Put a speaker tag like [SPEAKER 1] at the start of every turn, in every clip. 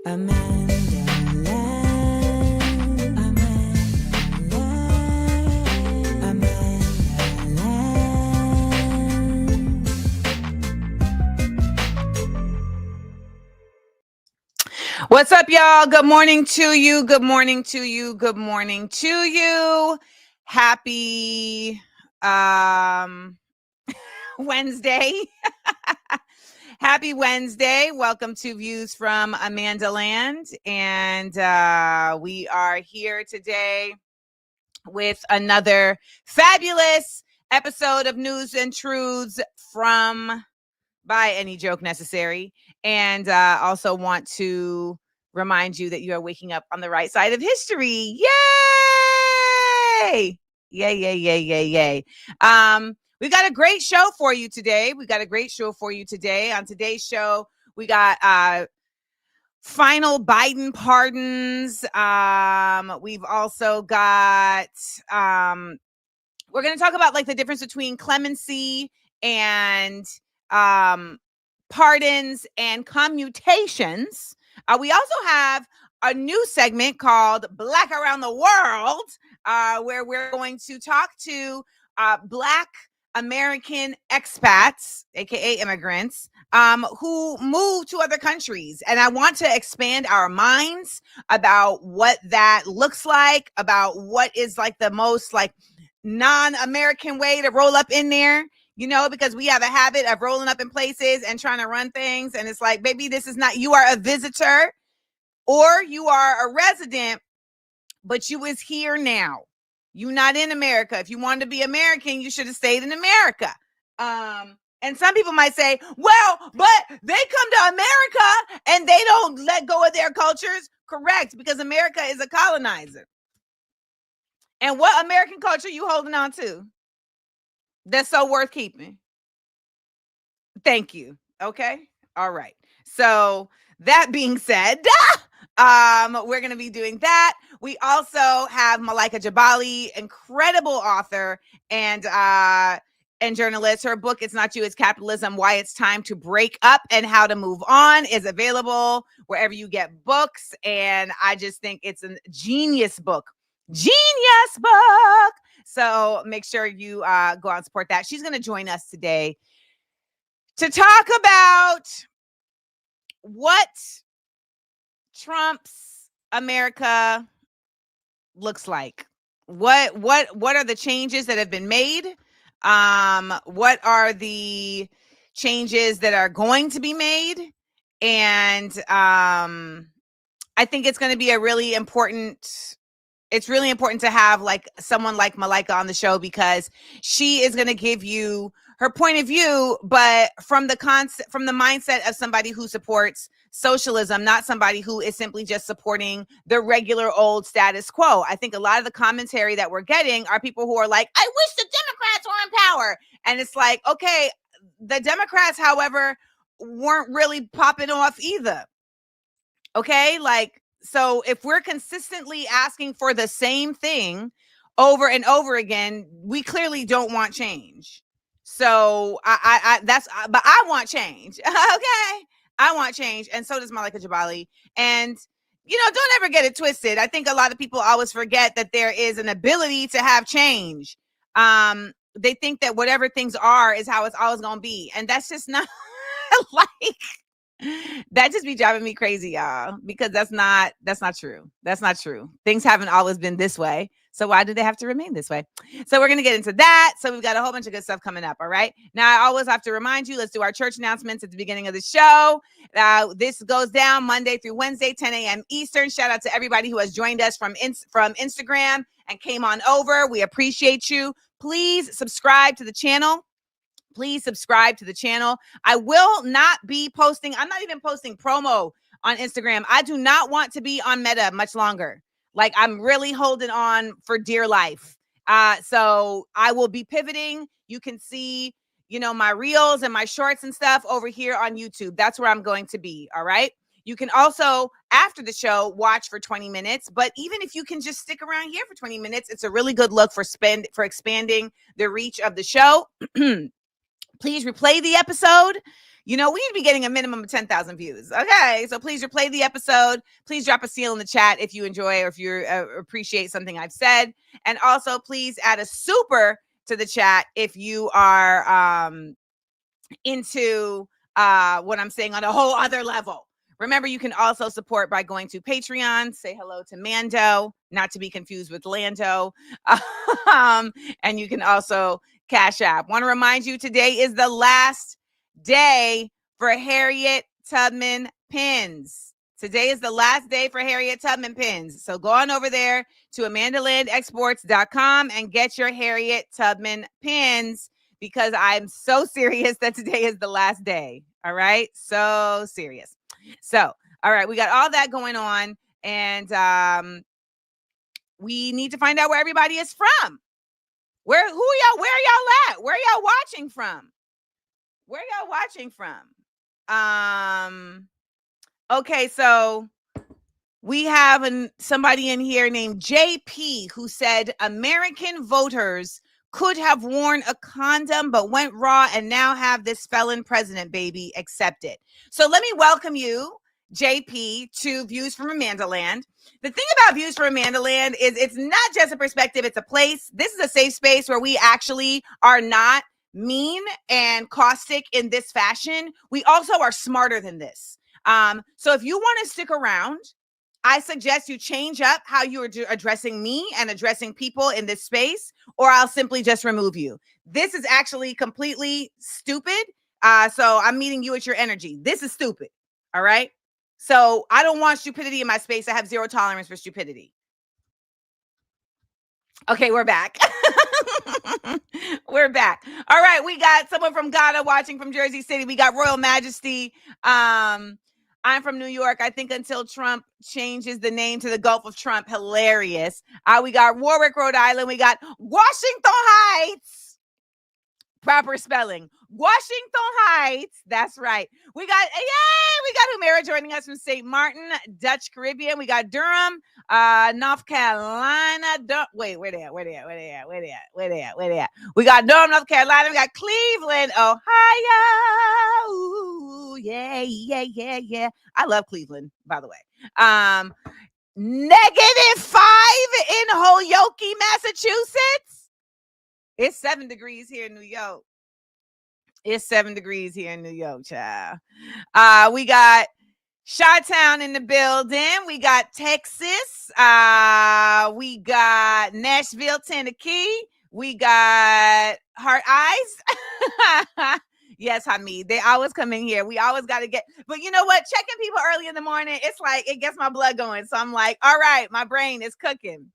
[SPEAKER 1] AmandaLand, AmandaLand, AmandaLand. What's up, y'all? Good morning to you. Good morning to you. Good morning to you. Happy Wednesday. Happy Wednesday. Welcome to Views from AmandaLand. And we are here today with another fabulous episode of News and Truths from By Any Joke Necessary. And also want to remind you that you are waking up on the right side of history. Yay! Yay, yay, yay, yay, yay. We got a great show for you today. On today's show, we got final Biden pardons. We've also got, we're going to talk about like the difference between clemency and pardons and commutations. We also have a new segment called Black Around the World, where we're going to talk to Black American expats, aka immigrants, who move to other countries. And I want to expand our minds about what that looks like, about what is like the most like non-American way to roll up in there, you know, because we have a habit of rolling up in places and trying to run things. And it's like, baby, this is not, you are a visitor or you are a resident, but you is here now. You not in America. If you wanted to be American, you should have stayed in America. And some people might say, well, but they come to America and they don't let go of their cultures. Correct, because America is a colonizer. And what American culture you holding on to that's so worth keeping? Thank you. Okay. All right. So that being said, we're going to be doing that. We also have Malaika Jabali, incredible author and journalist. Her book, It's Not You, It's Capitalism, Why It's Time to Break Up and How to Move On, is available wherever you get books. And I just think it's a genius book. So make sure you go out and support that. She's going to join us today to talk about what Trump's America looks like. What are the changes that have been made? What are the changes that are going to be made? And I think it's going to be really important to have like someone like Malaika on the show, because she is going to give you her point of view, but from the mindset of somebody who supports socialism, not somebody who is simply just supporting the regular old status quo. I think a lot of the commentary that we're getting are people who are like, I wish the Democrats were in power. And it's like, okay, the Democrats, however, weren't really popping off either. Okay, like, so if we're consistently asking for the same thing over and over again, we clearly don't want change. So but I want change. Okay, I want change, and so does Malaika Jabali. And don't ever get it twisted. I think a lot of people always forget that there is an ability to have change. They think that whatever things are is how it's always going to be, and that's just not like. That just be driving me crazy, y'all, because that's not true. That's not true. Things haven't always been this way. So why do they have to remain this way? So we're going to get into that. So we've got a whole bunch of good stuff coming up. All right. Now, I always have to remind you, let's do our church announcements at the beginning of the show. This goes down Monday through Wednesday, 10 a.m. Eastern. Shout out to everybody who has joined us from Instagram and came on over. We appreciate you. Please subscribe to the channel. I will not be posting. I'm not even posting promo on Instagram. I do not want to be on Meta much longer. Like, I'm really holding on for dear life. So I will be pivoting. You can see, my reels and my shorts and stuff over here on YouTube. That's where I'm going to be. All right. You can also, after the show, watch for 20 minutes. But even if you can just stick around here for 20 minutes, it's a really good look for expanding the reach of the show. Please replay the episode. We need to be getting a minimum of 10,000 views. Okay, so please replay the episode. Please drop a seal in the chat if you enjoy or if you appreciate something I've said. And also, please add a super to the chat if you are into what I'm saying on a whole other level. Remember, you can also support by going to Patreon. Say hello to Mando, not to be confused with Lando. And you can also Cash App. Want to remind you, today is the last day for Harriet Tubman pins. Today is the last day for Harriet Tubman pins. So go on over there to AmandaLandExports.com and get your Harriet Tubman pins, because I'm so serious that today is the last day. All right. So serious. So, all right. We got all that going on, and we need to find out where everybody is from. Where are y'all at? Where are y'all watching from? Okay. So we have somebody in here named JP who said American voters could have worn a condom but went raw and now have this felon president, baby. Accept it. So let me welcome you, JP, to Views from AmandaLand. The thing about Views from AmandaLand is it's not just a perspective, it's a place. This is a safe space where we actually are not mean and caustic in this fashion. We also are smarter than this. So if you want to stick around, I suggest you change up how you are addressing me and addressing people in this space, or I'll simply just remove you. This is actually completely stupid. So I'm meeting you at your energy. This is stupid. All right. So I don't want stupidity in my space. I have zero tolerance for stupidity. Okay, we're back. We're back. All right. We got someone from Ghana watching from Jersey City. We got Royal Majesty. I'm from New York. I think until Trump changes the name to the Gulf of Trump. Hilarious. We got Warwick, Rhode Island. We got Washington Heights. Proper spelling. Washington Heights. That's right. We got Humera joining us from St. Martin, Dutch Caribbean. We got Durham, North Carolina. Where they at? We got Durham, North Carolina. We got Cleveland, Ohio. Ooh, yeah. I love Cleveland, by the way. -5 in Holyoke, Massachusetts. It's 7 degrees here in New York. Child. We got Chi-Town in the building. We got Texas. We got Nashville, Tennessee. We got Heart Eyes. Yes, Hamid. They always come in here. We always got to get, but you know what? Checking people early in the morning, it's like, it gets my blood going. So I'm like, all right, my brain is cooking.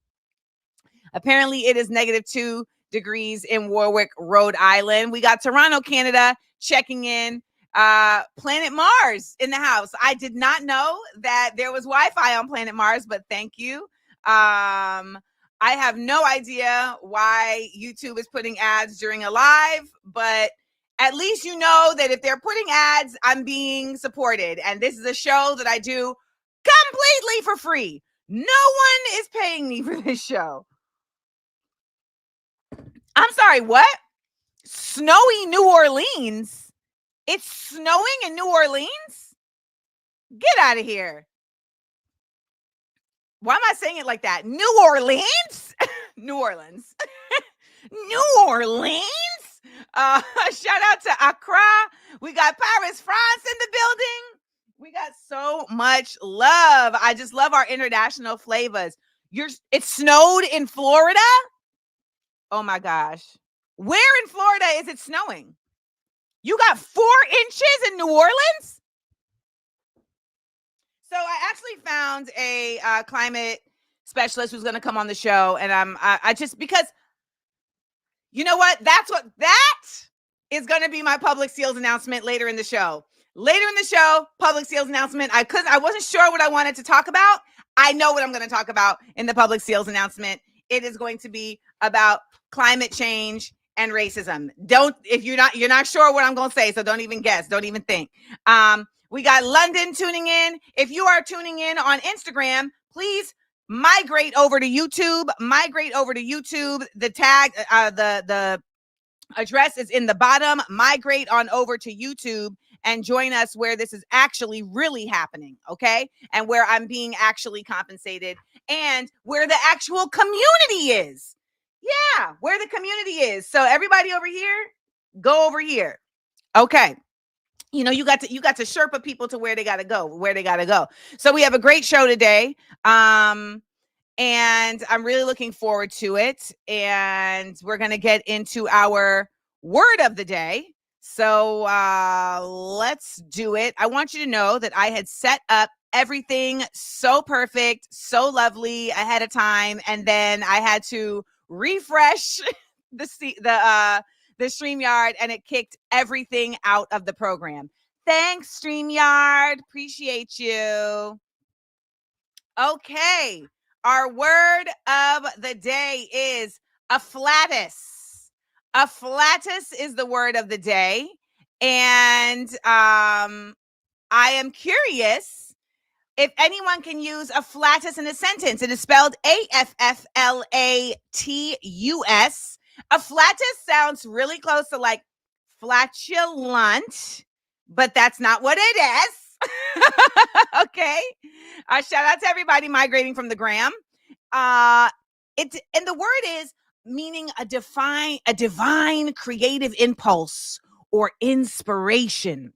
[SPEAKER 1] Apparently it is -2 degrees in Warwick, Rhode Island. We got Toronto, Canada checking in. Planet Mars in the house. I did not know that there was Wi-Fi on Planet Mars, but thank you. I have no idea why YouTube is putting ads during a live, but at least you know that if they're putting ads, I'm being supported. And this is a show that I do completely for free. No one is paying me for this show. I'm sorry, what? Snowy New Orleans? It's snowing in New Orleans? Get out of here. Why am I saying it like that? New Orleans? New Orleans. New Orleans? Shout out to Accra. We got Paris, France in the building. We got so much love. I just love our international flavors. It snowed in Florida? Oh my gosh. Where in Florida is it snowing? You got 4 inches in New Orleans? So I actually found a climate specialist who's going to come on the show. And I just, because you know what? That is going to be my public seals announcement later in the show. Later in the show, public seals announcement. I wasn't sure what I wanted to talk about. I know what I'm going to talk about in the public seals announcement. It is going to be about climate change and racism. You're not sure what I'm going to say, so don't even guess. Don't even think. We got London tuning in. If you are tuning in on Instagram, please migrate over to YouTube. The tag, the address is in the bottom. Migrate on over to YouTube and join us where this is actually really happening, okay? And where I'm being actually compensated and where the actual community is. Yeah, where the community is. So everybody over here, go over here. Okay. You got to Sherpa people to where they got to go. So we have a great show today. And I'm really looking forward to it. And we're going to get into our word of the day. So let's do it. I want you to know that I had set up everything so perfect, so lovely ahead of time. And then I had to refresh the StreamYard, and it kicked everything out of the program. Thanks, StreamYard. Appreciate you. Okay. Our word of the day is afflatus. Afflatus is the word of the day. And I am curious if anyone can use afflatus in a sentence. It is spelled Afflatus. Afflatus sounds really close to like flatulent, but that's not what it is. Okay. Shout out to everybody migrating from the gram. And the word is meaning a divine creative impulse or inspiration.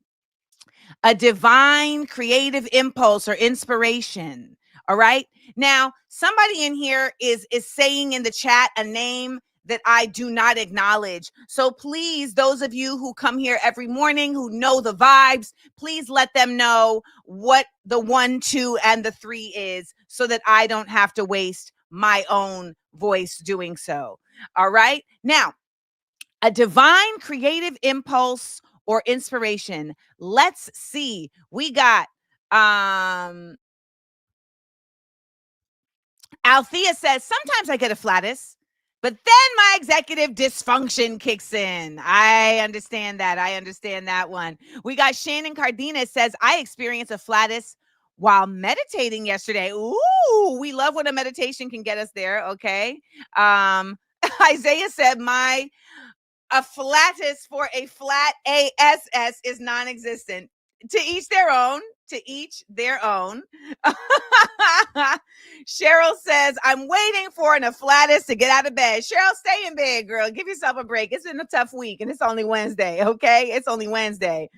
[SPEAKER 1] A divine creative impulse or inspiration. All right. Now, somebody in here is saying in the chat a name that I do not acknowledge. So please, those of you who come here every morning, who know the vibes, please let them know what the 1, 2, and the 3 is so that I don't have to waste my own voice doing so. All right. Now, a divine creative impulse or inspiration. Let's see. We got Althea says, sometimes I get afflatus, but then my executive dysfunction kicks in. I understand that one. We got Shannon Cardenas says, I experienced afflatus while meditating yesterday. Ooh, we love when a meditation can get us there. Okay. Isaiah said, my afflatus for a flat ASS is non-existent. To each their own. Cheryl says, I'm waiting for an afflatus to get out of bed. Cheryl, stay in bed, girl. Give yourself a break. It's been a tough week and it's only Wednesday, okay? It's only Wednesday.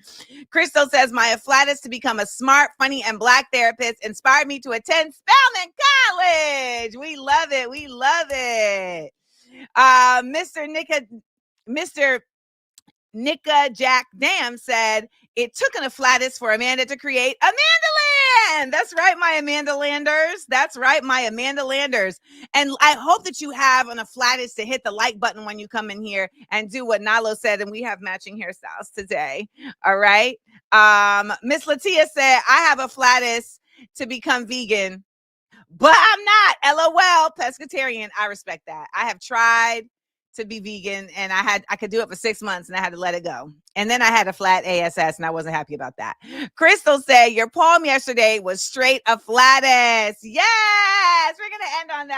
[SPEAKER 1] Crystal says, my afflatus to become a smart, funny, and Black therapist inspired me to attend Spelman College. We love it. Mr. Nika Jack Dam said, it took an afflatus for Amanda to create AmandaLand. That's right, my AmandaLanders. And I hope that you have an afflatus to hit the like button when you come in here and do what Nalo said. And we have matching hairstyles today. All right. Miss Latia said, I have a afflatus to become vegan, but I'm not. LOL, pescatarian. I respect that. I have tried to be vegan and I could do it for 6 months and I had to let it go. And then I had a flat ASS and I wasn't happy about that. Crystal said, your poem yesterday was straight afflatus. Yes, we're going to end on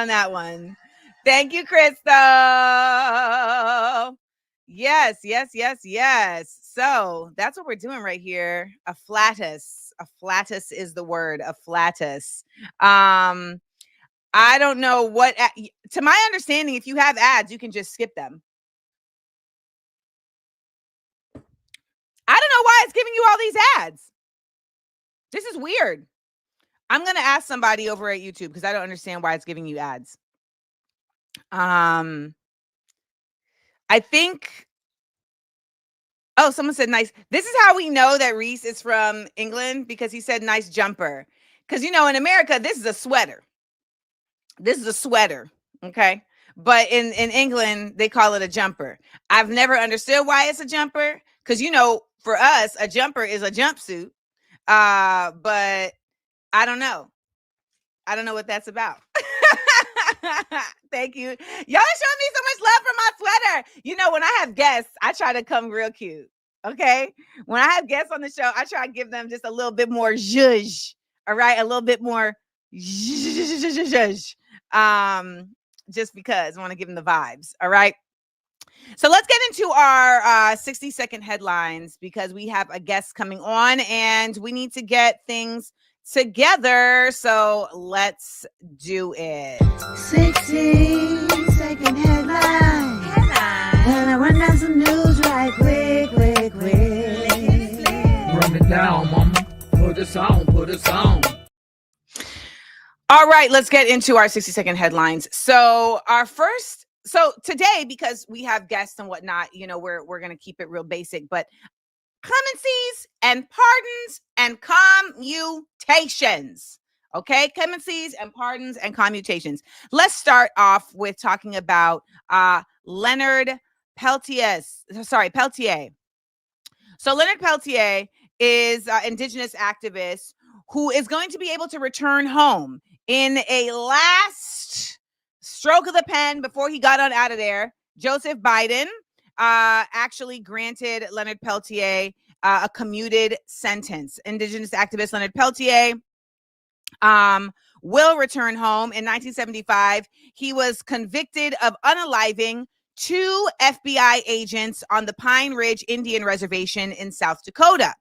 [SPEAKER 1] that one. Thank you, Crystal. Yes. So that's what we're doing right here. Afflatus. Afflatus is the word. Afflatus. I don't know what, to my understanding, if you have ads, you can just skip them. I don't know why it's giving you all these ads. This is weird. I'm going to ask somebody over at YouTube because I don't understand why it's giving you ads. I think, someone said nice. This is how we know that Reese is from England, because he said nice jumper. Because, in America, this is a sweater. Okay? But in England, they call it a jumper. I've never understood why it's a jumper. Because, for us, a jumper is a jumpsuit. But I don't know. I don't know what that's about. Thank you. Y'all showing me so much love for my sweater. When I have guests, I try to come real cute. Okay? When I have guests on the show, I try to give them just a little bit more zhuzh. All right? A little bit more zhuzh. just because I want to give him the vibes. All right. So let's get into our 60-second headlines because we have a guest coming on and we need to get things together. So let's do it.
[SPEAKER 2] 60-second headline. Gonna run down some news right quick.
[SPEAKER 3] Run it down, mama. Put us on.
[SPEAKER 1] All right, let's get into our 60-second headlines. So today, because we have guests and whatnot, we're going to keep it real basic, but clemencies and pardons and commutations. Okay, clemencies and pardons and commutations. Let's start off with talking about Leonard Peltier. So Leonard Peltier is an indigenous activist who is going to be able to return home in a last stroke of the pen before he got on out of there. Joseph Biden actually granted Leonard Peltier a commuted sentence. Indigenous activist Leonard Peltier will return home. In 1975, he was convicted of unaliving 2 FBI agents on the Pine Ridge Indian Reservation in South Dakota.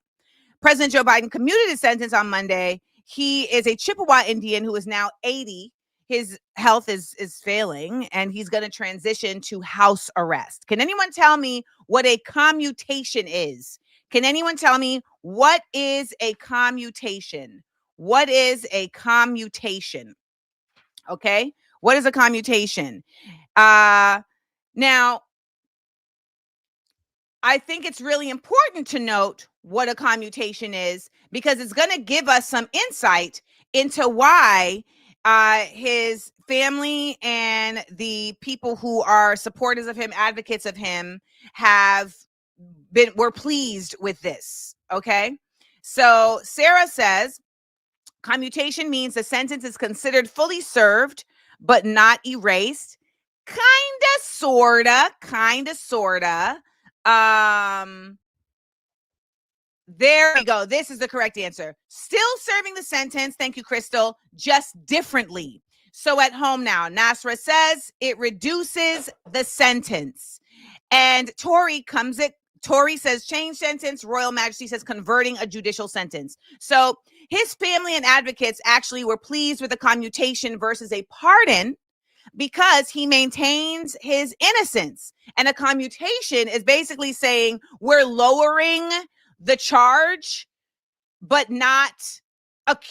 [SPEAKER 1] President Joe Biden commuted his sentence on Monday. He is a Chippewa Indian who is now 80. His health is failing, and he's going to transition to house arrest. Can anyone tell me what a commutation is? Can anyone tell me what is a commutation? What is a commutation? Okay. What is a commutation? Now, I think it's really important to note what a commutation is because it's going to give us some insight into why his family and the people who are supporters of him, advocates of him, were pleased with this. Okay. So Sarah says, commutation means the sentence is considered fully served, but not erased. Kinda, sorta. There we go. This is the correct answer. Still serving the sentence. Thank you, Crystal. Just differently. So at home now, Nasra says it reduces the sentence. And Tori says change sentence. Royal Majesty says converting a judicial sentence. So his family and advocates actually were pleased with the commutation versus a pardon because he maintains his innocence. And a commutation is basically saying we're lowering the charge, but not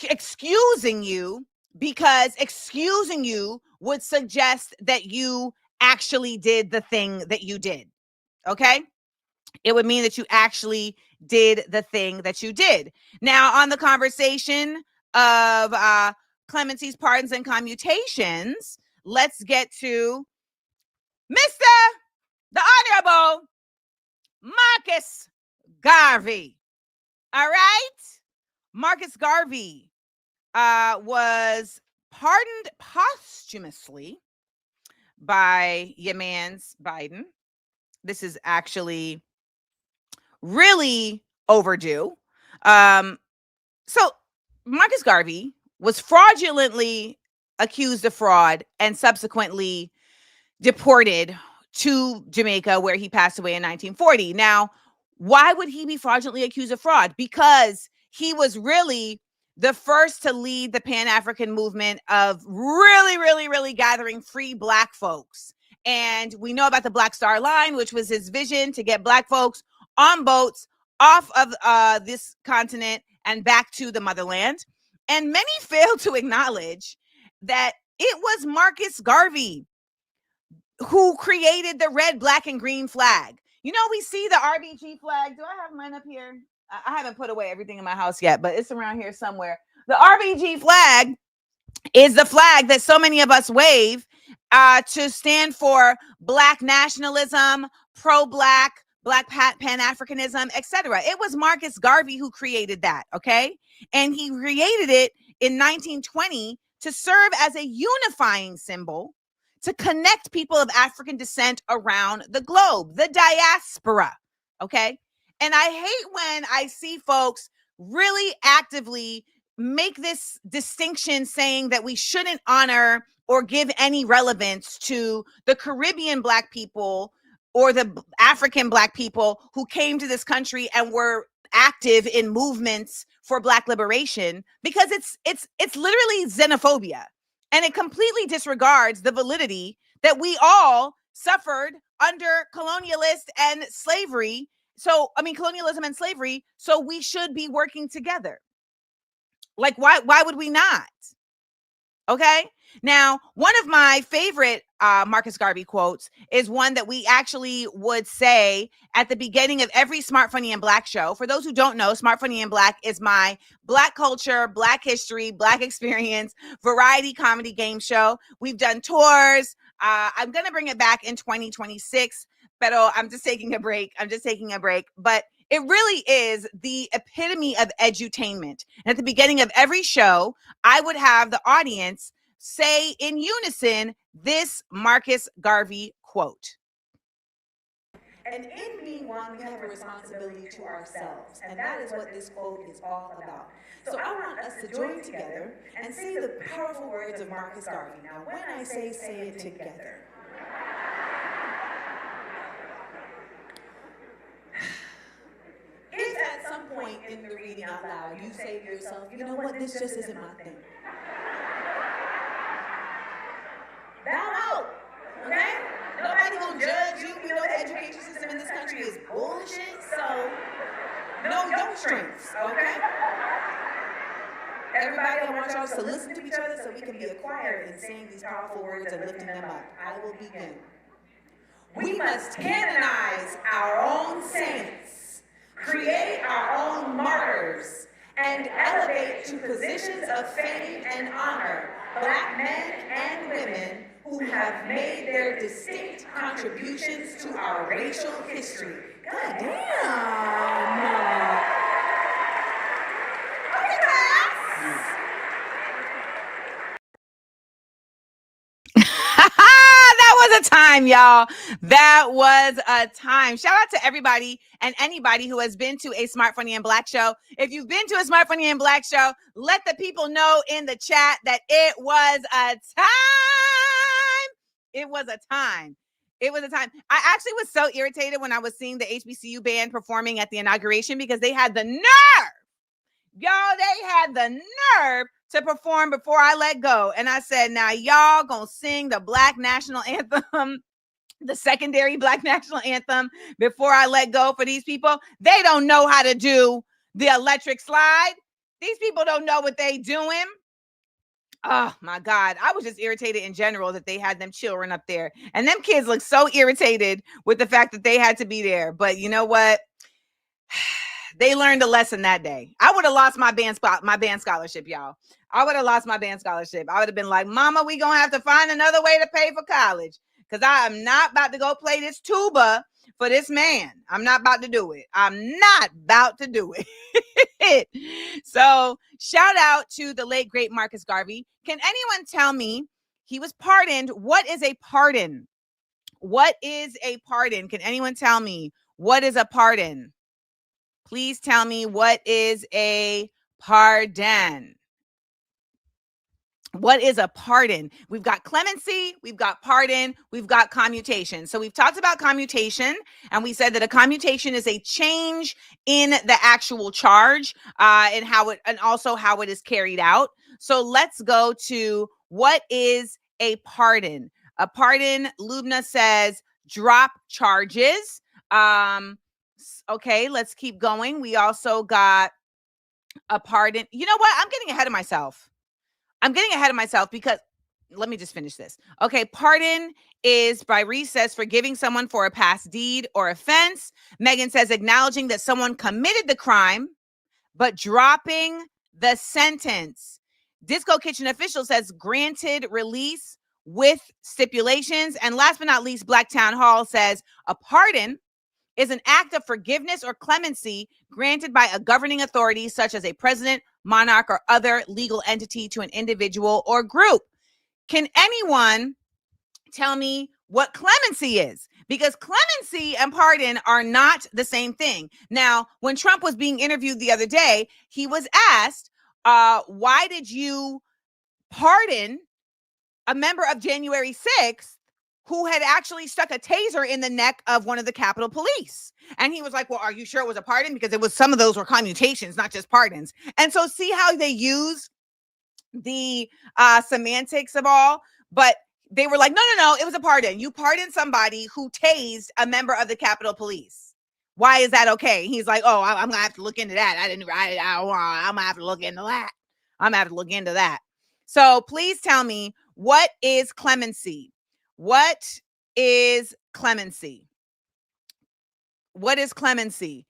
[SPEAKER 1] excusing you, because excusing you would suggest that you actually did the thing that you did. Okay? It would mean that you actually did the thing that you did. Now, on the conversation of clemencies, pardons, and commutations, let's get to Mr. the Honorable Marcus Garvey. All right? Marcus Garvey was pardoned posthumously by your man's Biden. This is actually really overdue. So Marcus Garvey was fraudulently accused of fraud and subsequently deported to Jamaica, where he passed away in 1940. Now, why would he be fraudulently accused of fraud? Because he was really the first to lead the Pan-African movement of really gathering free Black folks. And we know about the Black Star Line, which was his vision to get Black folks on boats off of this continent and back to the motherland. And many fail to acknowledge that it was Marcus Garvey who created the red, black, and green flag. You know, we see the RBG flag. Do I have mine up here? I haven't put away everything in my house yet, but it's around here somewhere. The RBG flag is the flag that so many of us wave to stand for Black nationalism, pro-Black, Black Pan-Africanism, etc. It was Marcus Garvey who created that, okay? And he created it in 1920 to serve as a unifying symbol to connect people of African descent around the globe, the diaspora, okay? And I hate when I see folks really actively make this distinction saying that we shouldn't honor or give any relevance to the Caribbean Black people or the African Black people who came to this country and were active in movements for Black liberation, because it's literally xenophobia, and it completely disregards the validity that we all suffered under colonialist and slavery. So, I mean, colonialism and slavery. So we should be working together. Like, why would we not? Okay. Now, one of my favorite Marcus Garvey quotes is one that we actually would say at the beginning of every Smart, Funny, and Black show. For those who don't know, Smart, Funny, and Black is my Black culture, Black history, Black experience, variety comedy game show. We've done tours. I'm going to bring it back in 2026, but I'm just taking a break. But it really is the epitome of edutainment. And at the beginning of every show, I would have the audience say in unison this Marcus Garvey quote.
[SPEAKER 2] And in being one, we have a responsibility to ourselves. And that is what this quote is all about. So I want us to join together and say the powerful words of Marcus Garvey. Now, when I say it together. If at some point in the reading out loud, you say to yourself, you know what, this just isn't my thing. Bow out, okay? Nobody gonna judge you. We know the education system in this country is bullshit, so know your strengths, okay? Everybody, I want y'all to listen to each other so we can be a choir in saying these powerful words and lifting them up. I will begin. We must canonize our own saints, create our own martyrs, and elevate to positions of fame and honor Black men and women who have made their distinct contributions to our racial history. God damn!
[SPEAKER 1] That was a time, y'all. That was a time. Shout out to everybody and anybody who has been to a Smart, Funny, and Black show. If you've been to a Smart, Funny, and Black show, let the people know in the chat that it was a time. It was a time. It was a time. I actually was so irritated when I was seeing the HBCU band performing at the inauguration because they had the nerve. Y'all, they had the nerve to perform before I let go. And I said, now y'all gonna sing the Black National Anthem, the secondary Black National Anthem before I let go for these people. They don't know how to do the electric slide. These people don't know what they doing. Oh my God. I was just irritated in general that they had them children up there. And them kids look so irritated with the fact that they had to be there. But you know what? They learned a lesson that day. I would have lost my band scholarship, y'all. I would have lost my band scholarship. I would have been like, Mama, we gonna have to find another way to pay for college because I am not about to go play this tuba for this man. I'm not about to do it. I'm not about to do it. So shout out to the late, great Marcus Garvey. Can anyone tell me, he was pardoned. What is a pardon? What is a pardon? Can anyone tell me what is a pardon? Please tell me, what is a pardon? What is a pardon? We've got clemency, we've got pardon, we've got commutation. So we've talked about commutation, and we said that a commutation is a change in the actual charge and also how it is carried out. So let's go to what is a pardon. A pardon, Lubna says, drop charges. Okay, let's keep going. We also got a pardon. You know what? I'm getting ahead of myself because let me just finish this. Okay, pardon is, by Reese says, forgiving someone for a past deed or offense. Megan says, acknowledging that someone committed the crime, but dropping the sentence. Disco Kitchen Official says, granted release with stipulations. And last but not least, Black Town Hall says, a pardon is an act of forgiveness or clemency granted by a governing authority such as a president, monarch, or other legal entity to an individual or group. Can anyone tell me what clemency is? Because clemency and pardon are not the same thing. Now, when Trump was being interviewed the other day, he was asked, why did you pardon a member of January 6th who had actually stuck a taser in the neck of one of the Capitol Police? And he was like, well, are you sure it was a pardon? Because it was, some of those were commutations, not just pardons. And so see how they use the semantics of all, but they were like, no, it was a pardon. You pardoned somebody who tased a member of the Capitol Police. Why is that okay? He's like, oh, I'm gonna have to look into that. I'm gonna have to look into that. I'm gonna have to look into that. So please tell me, what is clemency? What is clemency? What is clemency?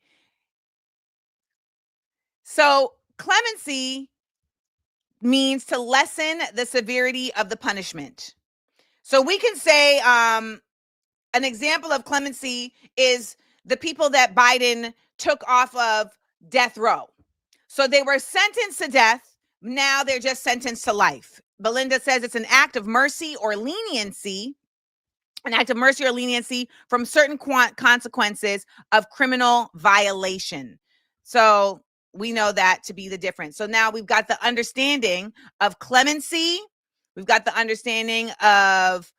[SPEAKER 1] So clemency means to lessen the severity of the punishment. So we can say an example of clemency is the people that Biden took off of death row. So they were sentenced to death. Now they're just sentenced to life. Belinda says it's an act of mercy or leniency, from certain consequences of criminal violation. So we know that to be the difference. So now we've got the understanding of clemency. We've got the understanding of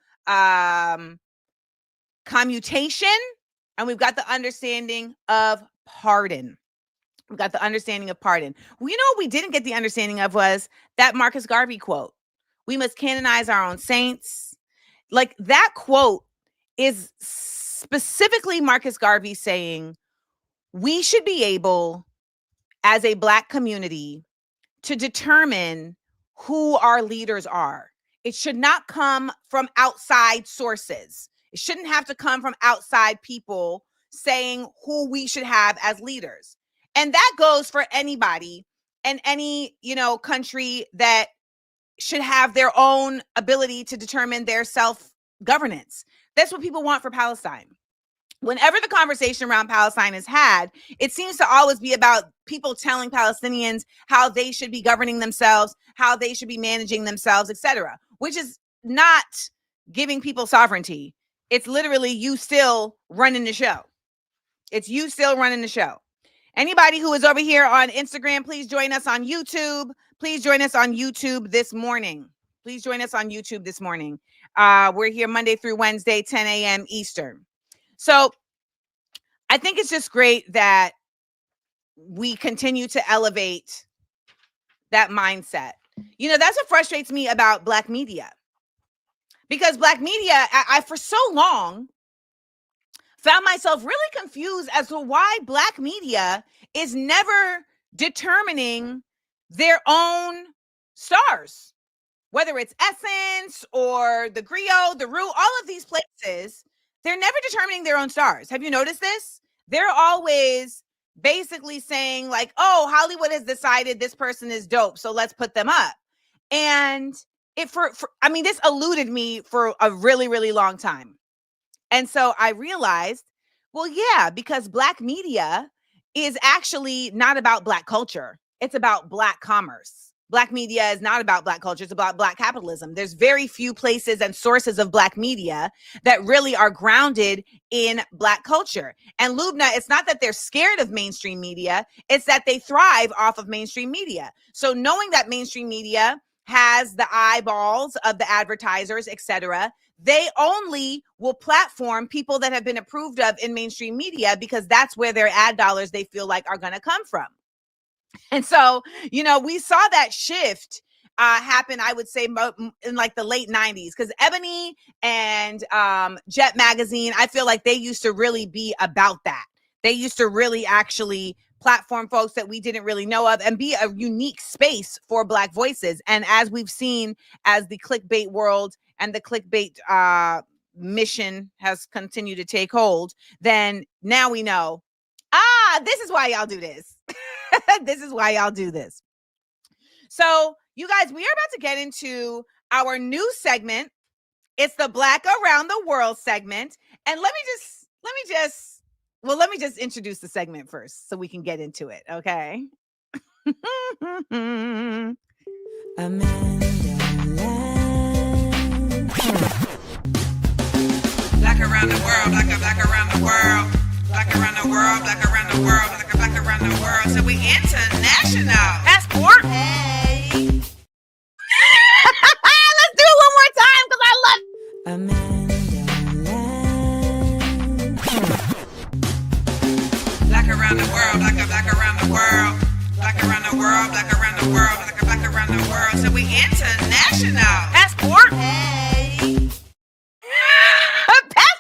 [SPEAKER 1] commutation, and we've got the understanding of pardon. We've got the understanding of pardon. Well, you know what we didn't get the understanding of was that Marcus Garvey quote. We must canonize our own saints. Like, that quote is specifically Marcus Garvey saying we should be able, as a Black community, to determine who our leaders are. It should not come from outside sources. It shouldn't have to come from outside people saying who we should have as leaders. And that goes for anybody and any, country that should have their own ability to determine their self-governance. That's what people want for Palestine. Whenever the conversation around Palestine is had, it seems to always be about people telling Palestinians how they should be governing themselves, how they should be managing themselves, etc., which is not giving people sovereignty. It's literally you still running the show. It's you still running the show. Anybody who is over here on Instagram, please join us on YouTube. Please join us on YouTube this morning. Please join us on YouTube this morning. We're here Monday through Wednesday, 10 a.m. Eastern. So I think it's just great that we continue to elevate that mindset. That's what frustrates me about Black media. Because Black media, I for so long found myself really confused as to why Black media is never determining their own stars. Whether it's Essence or the Griot, the Rue, all of these places, they're never determining their own stars. Have you noticed this? They're always basically saying like, oh, Hollywood has decided this person is dope, so let's put them up. And this eluded me for a really, really long time. And so I realized, well, yeah, because Black media is actually not about Black culture. It's about Black commerce. Black media is not about Black culture. It's about Black capitalism. There's very few places and sources of Black media that really are grounded in Black culture. And Lubna, it's not that they're scared of mainstream media. It's that they thrive off of mainstream media. So knowing that mainstream media has the eyeballs of the advertisers, etc., they only will platform people that have been approved of in mainstream media because that's where their ad dollars they feel like are going to come from. And so, we saw that shift happen, I would say, in like the late 90s, because Ebony and Jet Magazine, I feel like they used to really be about that. They used to really actually platform folks that we didn't really know of and be a unique space for Black voices. And as we've seen, as the clickbait world and the clickbait mission has continued to take hold, then now we know, this is why y'all do this. This is why y'all do this. So you guys, we are about to get into our new segment. It's the Black Around the World segment. And let me just introduce the segment first so we can get into it. Okay. AmandaLand. Black around the world, black around the world. Black around the world, black around the world, black around the world. So we international. Passport. the world, black around the world, black around the world. So we international. Passport. Hey. Passport.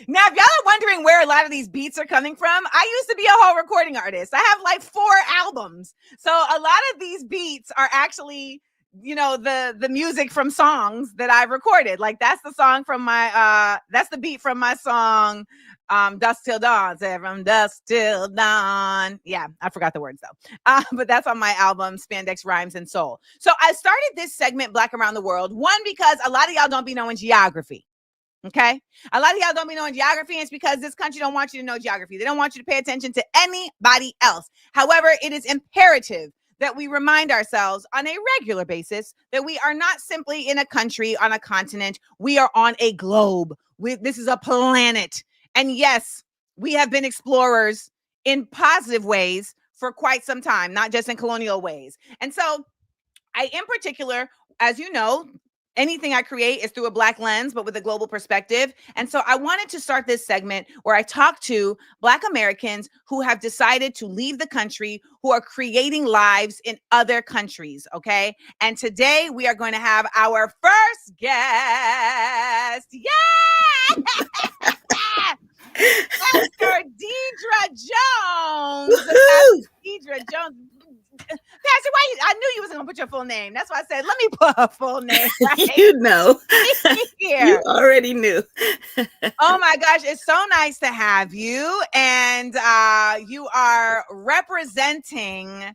[SPEAKER 1] Now, if y'all are wondering where a lot of these beats are coming from, I used to be a whole recording artist. I have like 4 albums. So a lot of these beats are actually, you know, the music from songs that I've recorded. Like that's the song from my that's the beat from my song Dusk Till Dawn. Say from Dusk Till Dawn. Yeah, I forgot the words though. But that's on my album Spandex Rhymes and Soul. So I started this segment Black Around the World, one, because a lot of y'all don't be knowing geography. Okay. A lot of y'all don't be knowing geography. And it's because this country don't want you to know geography. They don't want you to pay attention to anybody else. However, it is imperative that we remind ourselves on a regular basis that we are not simply in a country, on a continent. We are on a globe. This is a planet. And yes, we have been explorers in positive ways for quite some time, not just in colonial ways. And so I, in particular, as you know, anything I create is through a Black lens, but with a global perspective. And so I wanted to start this segment where I talk to Black Americans who have decided to leave the country, who are creating lives in other countries. Okay. And today we are going to have our first guest. Yeah. Pastor Deidre Jones. Pastor Deidre Jones. Pastor, why I knew you was gonna put your full name. That's why I said, let me put her full name. Right?
[SPEAKER 4] You know,
[SPEAKER 1] you
[SPEAKER 4] already knew.
[SPEAKER 1] Oh my gosh, it's so nice to have you. And you are representing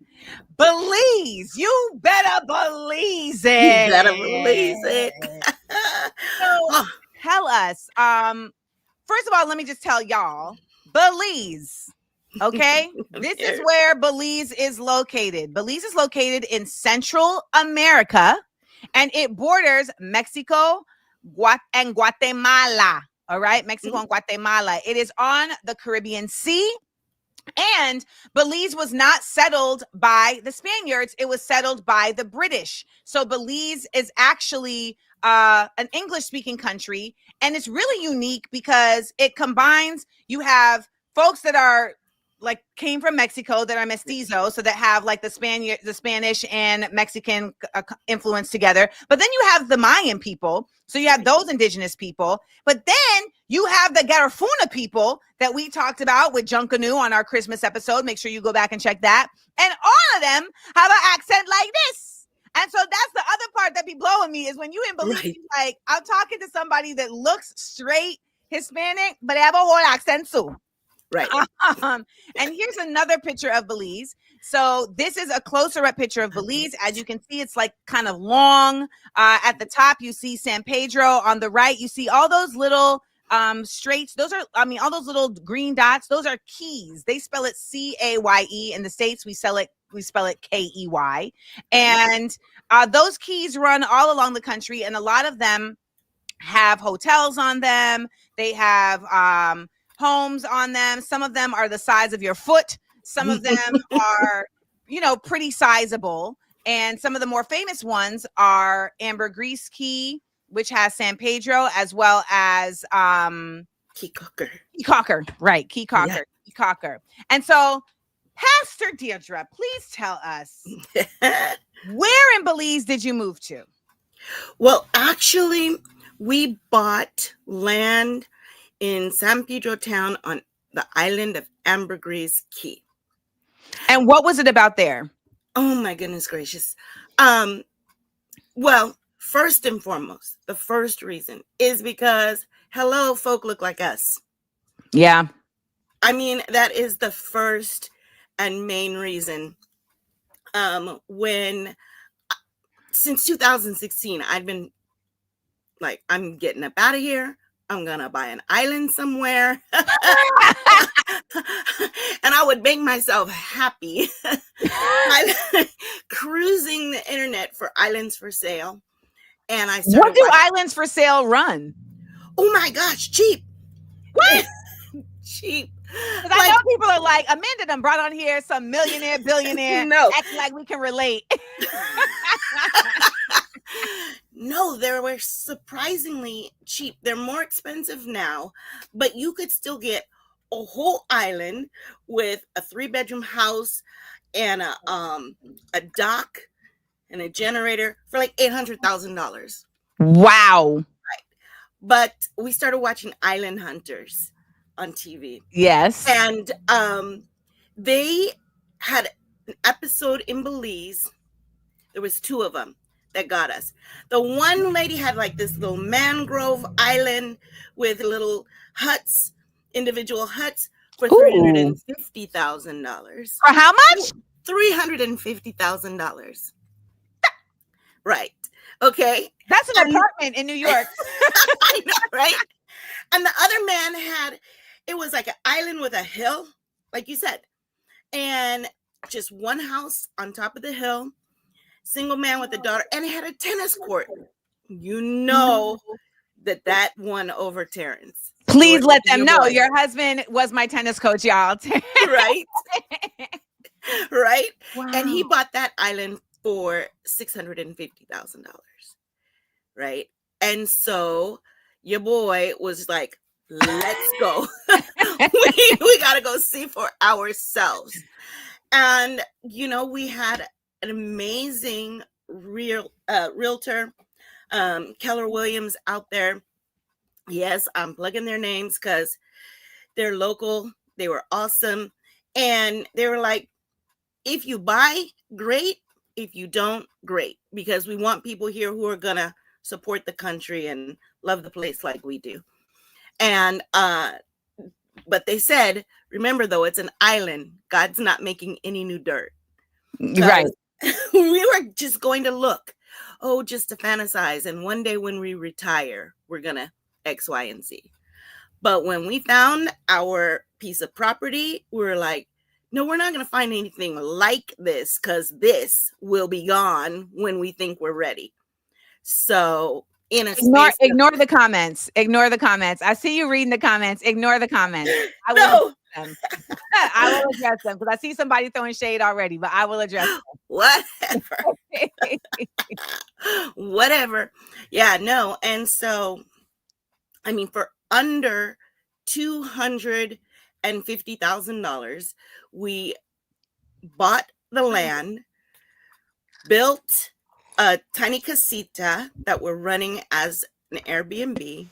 [SPEAKER 1] Belize. You better believe it.
[SPEAKER 4] You better believe it.
[SPEAKER 1] So tell us, first of all, let me just tell y'all, Belize. Okay, this is where Belize is located. Belize is located in Central America, and it borders Mexico and Guatemala. All right, Mexico and Guatemala. It is on the Caribbean Sea. And Belize was not settled by the Spaniards. It was settled by the British. So Belize is actually an English-speaking country. And it's really unique because it combines, you have folks that are like came from Mexico that are mestizo, so that have like the Spanish and Mexican influence together. But then you have the Mayan people. So you have those indigenous people. But then you have the Garifuna people that we talked about with Junkanu on our Christmas episode. Make sure you go back and check that. And all of them have an accent like this. And so that's the other part that be blowing me is when you in Belize, right. Like I'm talking to somebody that looks straight Hispanic, but they have a whole accent too.
[SPEAKER 4] Right.
[SPEAKER 1] And here's another picture of Belize. So this is a closer up picture of Belize. As you can see, it's like kind of long. At the top, you see San Pedro. On the right, you see all those little straits. Those are, all those little green dots. Those are keys. They spell it C-A-Y-E. In the States, we spell it K-E-Y. And those keys run all along the country, and a lot of them have hotels on them. They have homes on them. Some of them are the size of your foot. Some of them are, pretty sizable. And some of the more famous ones are Ambergris Key, which has San Pedro, as well as
[SPEAKER 4] Key Cocker.
[SPEAKER 1] Right, Key Cocker. Yeah. Key Cocker. And so, Pastor Deidre, please tell us, where in Belize did you move to?
[SPEAKER 4] Well, actually, we bought land in San Pedro town on the island of Ambergris Key.
[SPEAKER 1] And what was it about there?
[SPEAKER 4] Oh my goodness gracious. Well, first and foremost, the first reason is because hello, folk look like us.
[SPEAKER 1] Yeah.
[SPEAKER 4] That is the first and main reason. Since 2016, I've been like, I'm getting up out of here. I'm going to buy an island somewhere. And I would make myself happy cruising the internet for islands for sale. And I started
[SPEAKER 1] What do islands for sale run?
[SPEAKER 4] Oh my gosh, cheap.
[SPEAKER 1] What?
[SPEAKER 4] Cheap.
[SPEAKER 1] Because I know people are like, Amanda done brought on here some millionaire, billionaire, acting like we can relate.
[SPEAKER 4] No, they were surprisingly cheap. They're more expensive now, but you could still get a whole island with a 3-bedroom house and a dock and a generator for like $800,000.
[SPEAKER 1] Wow.
[SPEAKER 4] But we started watching Island Hunters on TV.
[SPEAKER 1] Yes.
[SPEAKER 4] And they had an episode in Belize. There was 2 of them that got us. The one lady had like this little mangrove island with little huts, individual huts for $350,000.
[SPEAKER 1] For how much?
[SPEAKER 4] $350,000. Right. Okay.
[SPEAKER 1] That's an apartment in New York.
[SPEAKER 4] I know, right? And the other man it was like an island with a hill, like you said, and just one house on top of the hill, single man with a daughter, and it had a tennis court. You know that won over Terrence.
[SPEAKER 1] Please let them know your husband was my tennis coach, y'all.
[SPEAKER 4] Right? Right?
[SPEAKER 1] Wow.
[SPEAKER 4] And he bought that island for $650,000. Right? And so your boy was like, let's go. we got to go see for ourselves. And, we had an amazing realtor, Keller Williams out there. Yes, I'm plugging their names because they're local. They were awesome. And they were like, if you buy, great. If you don't, great. Because we want people here who are going to support the country and love the place like we do. And, but they said, remember though, it's an island. God's not making any new dirt.
[SPEAKER 1] Right.
[SPEAKER 4] We were just going to look, just to fantasize. And one day when we retire, we're going to X, Y, and Z. But when we found our piece of property, we were like, no, we're not going to find anything like this because this will be gone when we think we're ready. So ignore
[SPEAKER 1] the comments. Ignore the comments. I see you reading the comments. Ignore the comments. I will address them. I will address them because I see somebody throwing shade already, but I will address them.
[SPEAKER 4] Whatever. Yeah, no. And so, I mean, for under $250,000, we bought the land, built a tiny casita that we're running as an Airbnb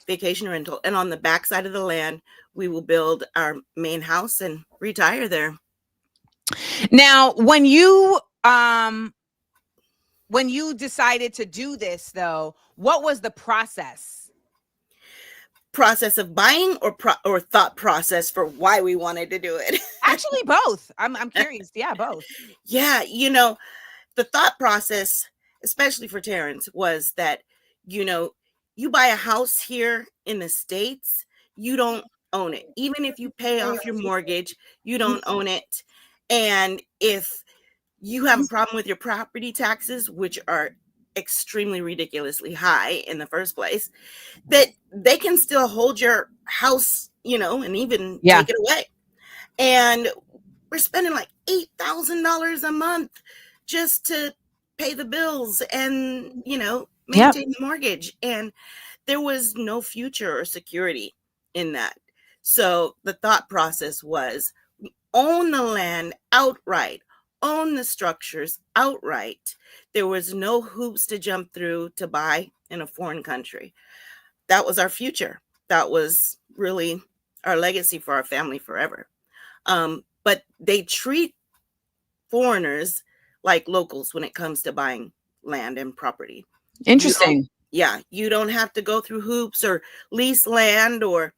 [SPEAKER 4] vacation rental. And on the backside of the land, we will build our main house and retire there.
[SPEAKER 1] Now, when you decided to do this, though, what was the process?
[SPEAKER 4] Process of buying or thought process for why we wanted to do it?
[SPEAKER 1] Actually, both. I'm curious. Yeah, both.
[SPEAKER 4] Yeah, the thought process, especially for Terrence, was that, you buy a house here in the States, you don't own it. Even if you pay off your mortgage, you don't own it. And if you have a problem with your property taxes, which are extremely ridiculously high in the first place, that they can still hold your house, and even take it away. And we're spending like $8,000 a month just to pay the bills and, maintain the mortgage. And there was no future or security in that. So the thought process was own the land outright, own the structures outright. There was no hoops to jump through to buy in a foreign country. That was our future. That was really our legacy for our family forever. But they treat foreigners like locals when it comes to buying land and property.
[SPEAKER 1] Interesting.
[SPEAKER 4] You don't have to go through hoops or lease land or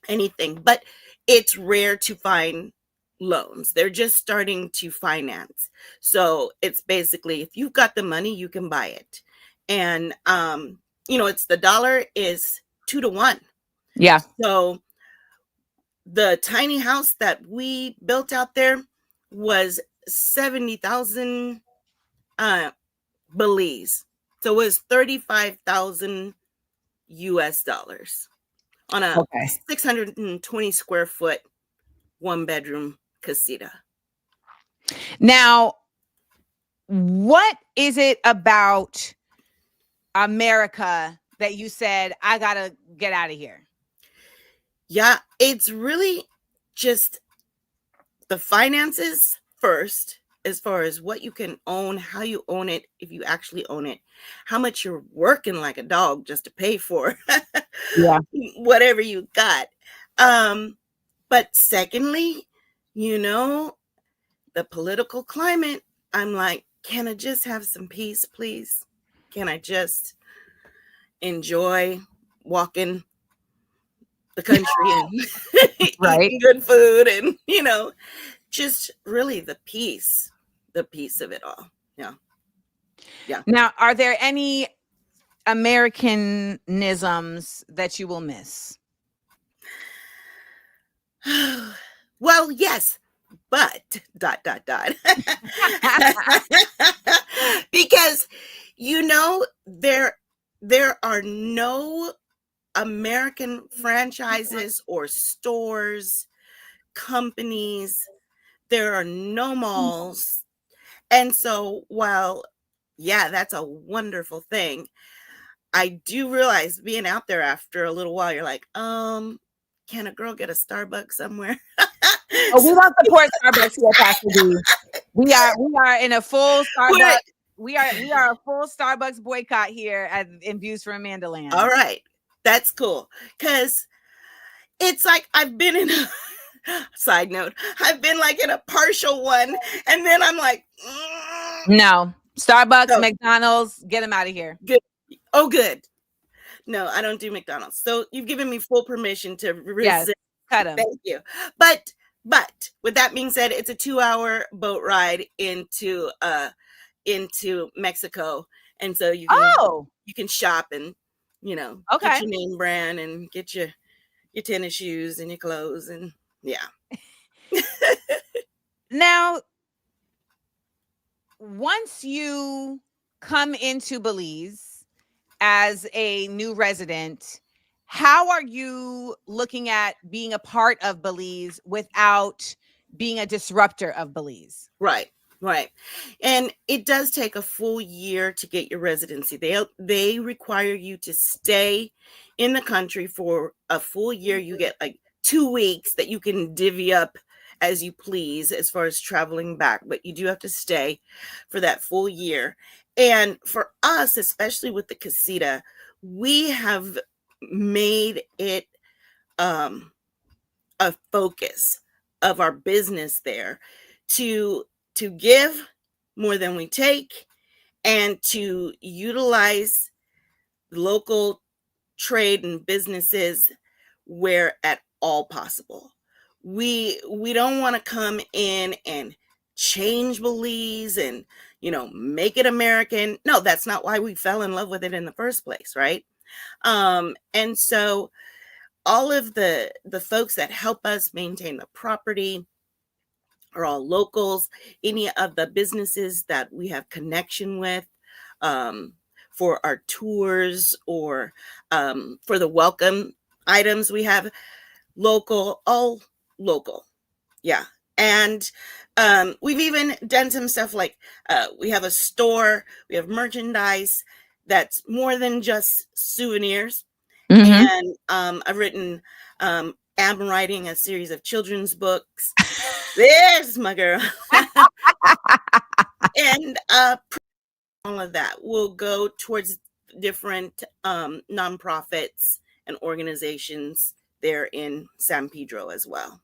[SPEAKER 4] anything, but it's rare to find loans. They're just starting to finance. So it's basically, if you've got the money, you can buy it. And, it's the dollar is 2 to 1.
[SPEAKER 1] Yeah.
[SPEAKER 4] So the tiny house that we built out there was 70,000 Belize. So it was 35,000 US dollars on a 620 square foot 1-bedroom casita.
[SPEAKER 1] Now, what is it about America that you said, I gotta get out of here?
[SPEAKER 4] Yeah, it's really just the finances first, as far as what you can own, how you own it, if you actually own it, how much you're working like a dog just to pay for
[SPEAKER 1] Yeah.
[SPEAKER 4] whatever you got. But secondly, you know, the political climate, I'm like, can I just have some peace, please? Can I just enjoy walking the country and
[SPEAKER 1] Right.
[SPEAKER 4] eating good food and, just really the peace of it all. Yeah. Yeah.
[SPEAKER 1] Now, are there any Americanisms that you will miss?
[SPEAKER 4] Well, yes, but dot dot dot. Because there are no American franchises or stores, companies. There are no malls. And so while, yeah, that's a wonderful thing, I do realize being out there after a little while, you're like, can a girl get a Starbucks somewhere?
[SPEAKER 1] Oh, we don't support Starbucks here, Pastor D. We are in a full Starbucks. We are a full Starbucks boycott here in Views from AmandaLand.
[SPEAKER 4] All right. That's cool. Because it's like I've been in a side note, I've been like in a partial one, and then I'm like,
[SPEAKER 1] no. Starbucks,
[SPEAKER 4] No.
[SPEAKER 1] McDonald's, get them out of here.
[SPEAKER 4] Good. Oh, good. No, I don't do McDonald's. So you've given me full permission to resist.
[SPEAKER 1] Yes, cut them.
[SPEAKER 4] Thank you. But with that being said, it's a 2-hour boat ride into Mexico, and so you can shop and get your name brand and get your tennis shoes and your clothes, and yeah.
[SPEAKER 1] Now, once you come into Belize as a new resident, how are you looking at being a part of Belize without being a disruptor of Belize?
[SPEAKER 4] Right. And it does take a full year to get your residency. They require you to stay in the country for a full year. You get like 2 weeks that you can divvy up as you please as far as traveling back, but you do have to stay for that full year. And for us, especially with the casita, we have made it a focus of our business there to give more than we take, and to utilize local trade and businesses where at all possible. We don't want to come in and change Belize and make it American. No, that's not why we fell in love with it in the first place, right? And so all of the folks that help us maintain the property are all locals. Any of the businesses that we have connection with for our tours or for the welcome items, we have all local. Yeah. And we've even done some stuff like we have a store, we have merchandise that's more than just souvenirs.
[SPEAKER 1] Mm-hmm.
[SPEAKER 4] And I'm writing a series of children's books. There's my girl. And all of that will go towards different nonprofits and organizations there in San Pedro as well.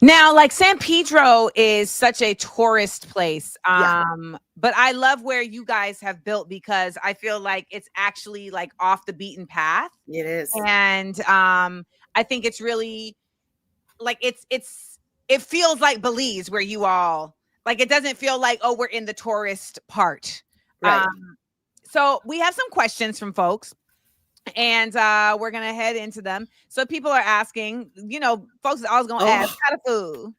[SPEAKER 1] Now, like San Pedro is such a tourist place.
[SPEAKER 4] Yeah.
[SPEAKER 1] But I love where you guys have built, because I feel like it's actually like off the beaten path.
[SPEAKER 4] It is.
[SPEAKER 1] And I think it's really like it feels like Belize, where you all like, it doesn't feel like, oh, we're in the tourist part.
[SPEAKER 4] Right.
[SPEAKER 1] So we have some questions from folks, and we're gonna head into them. So people are asking, folks are always gonna ask, how the food?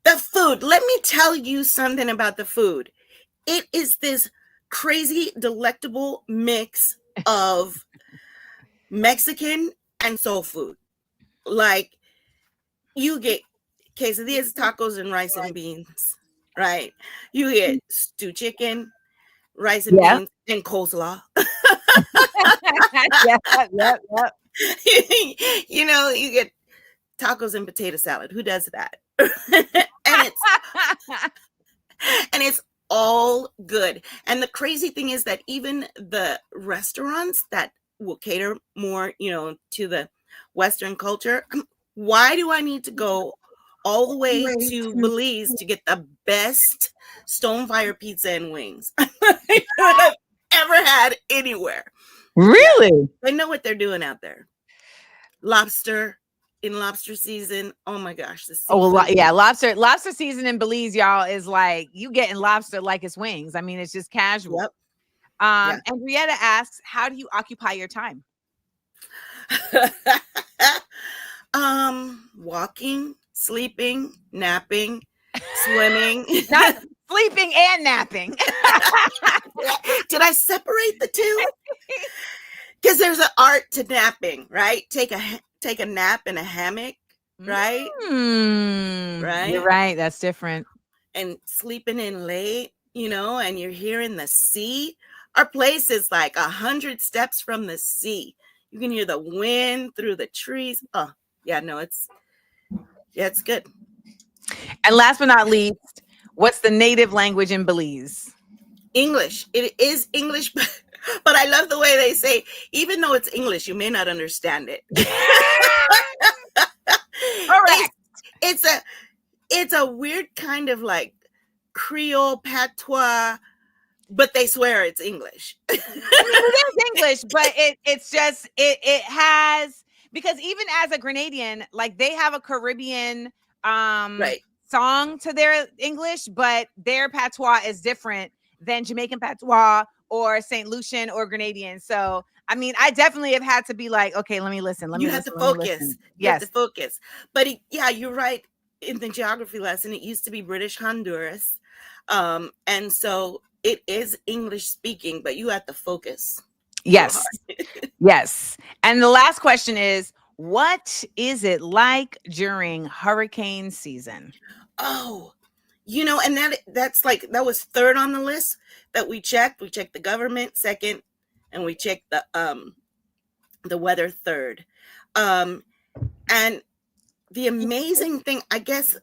[SPEAKER 4] The food. Let me tell you something about the food. It is this crazy, delectable mix of Mexican and soul food. Like, you get quesadillas, tacos, and rice and beans, right? You get stew chicken, rice and beans, and coleslaw.
[SPEAKER 1] Yep.
[SPEAKER 4] You know, you get tacos and potato salad. Who does that? and it's all good. And the crazy thing is that even the restaurants that will cater more, you know, to the Western culture, why do I need to go all the way to Belize to get the best stone fire pizza and wings I've ever had anywhere?
[SPEAKER 1] Really?
[SPEAKER 4] They know what they're doing out there. Lobster in lobster season. Oh my gosh, the
[SPEAKER 1] Oh, well,
[SPEAKER 4] seafood.
[SPEAKER 1] yeah, lobster season in Belize, y'all, is like you getting lobster like it's wings. I mean, it's just casual.
[SPEAKER 4] Yep.
[SPEAKER 1] And Brietta asks, how do you occupy your time?
[SPEAKER 4] Walking, sleeping, napping, swimming.
[SPEAKER 1] Not sleeping and napping.
[SPEAKER 4] Did I separate the two? Because there's an art to napping, right? Take a nap in a hammock, right? Right.
[SPEAKER 1] You're right. That's different.
[SPEAKER 4] And sleeping in late, you know, and you're hearing the sea. Our place is like 100 steps from the sea. You can hear the wind through the trees. Oh, yeah, no, it's good.
[SPEAKER 1] And last but not least, what's the native language in Belize?
[SPEAKER 4] English. It is English, but I love the way they say, even though it's English, you may not understand it.
[SPEAKER 1] Correct.
[SPEAKER 4] It's a weird kind of like Creole patois, but they swear it's English.
[SPEAKER 1] I mean, it is English, but it's just it has, because even as a Grenadian, like they have a Caribbean
[SPEAKER 4] Right.
[SPEAKER 1] song to their English, but their patois is different than Jamaican patois or St. Lucian or Grenadian. So I mean, I definitely have had to be like, okay, let me listen.
[SPEAKER 4] You have to focus. You have to focus. But yeah, you're right. In the geography lesson, it used to be British Honduras. And so it is English speaking, but you have to focus.
[SPEAKER 1] Yes. Yes. And the last question is, what is it like during hurricane season?
[SPEAKER 4] Oh, you know, and that's like, that was third on the list that we checked. We checked the government second, and we checked the weather third. And the amazing thing, I guess,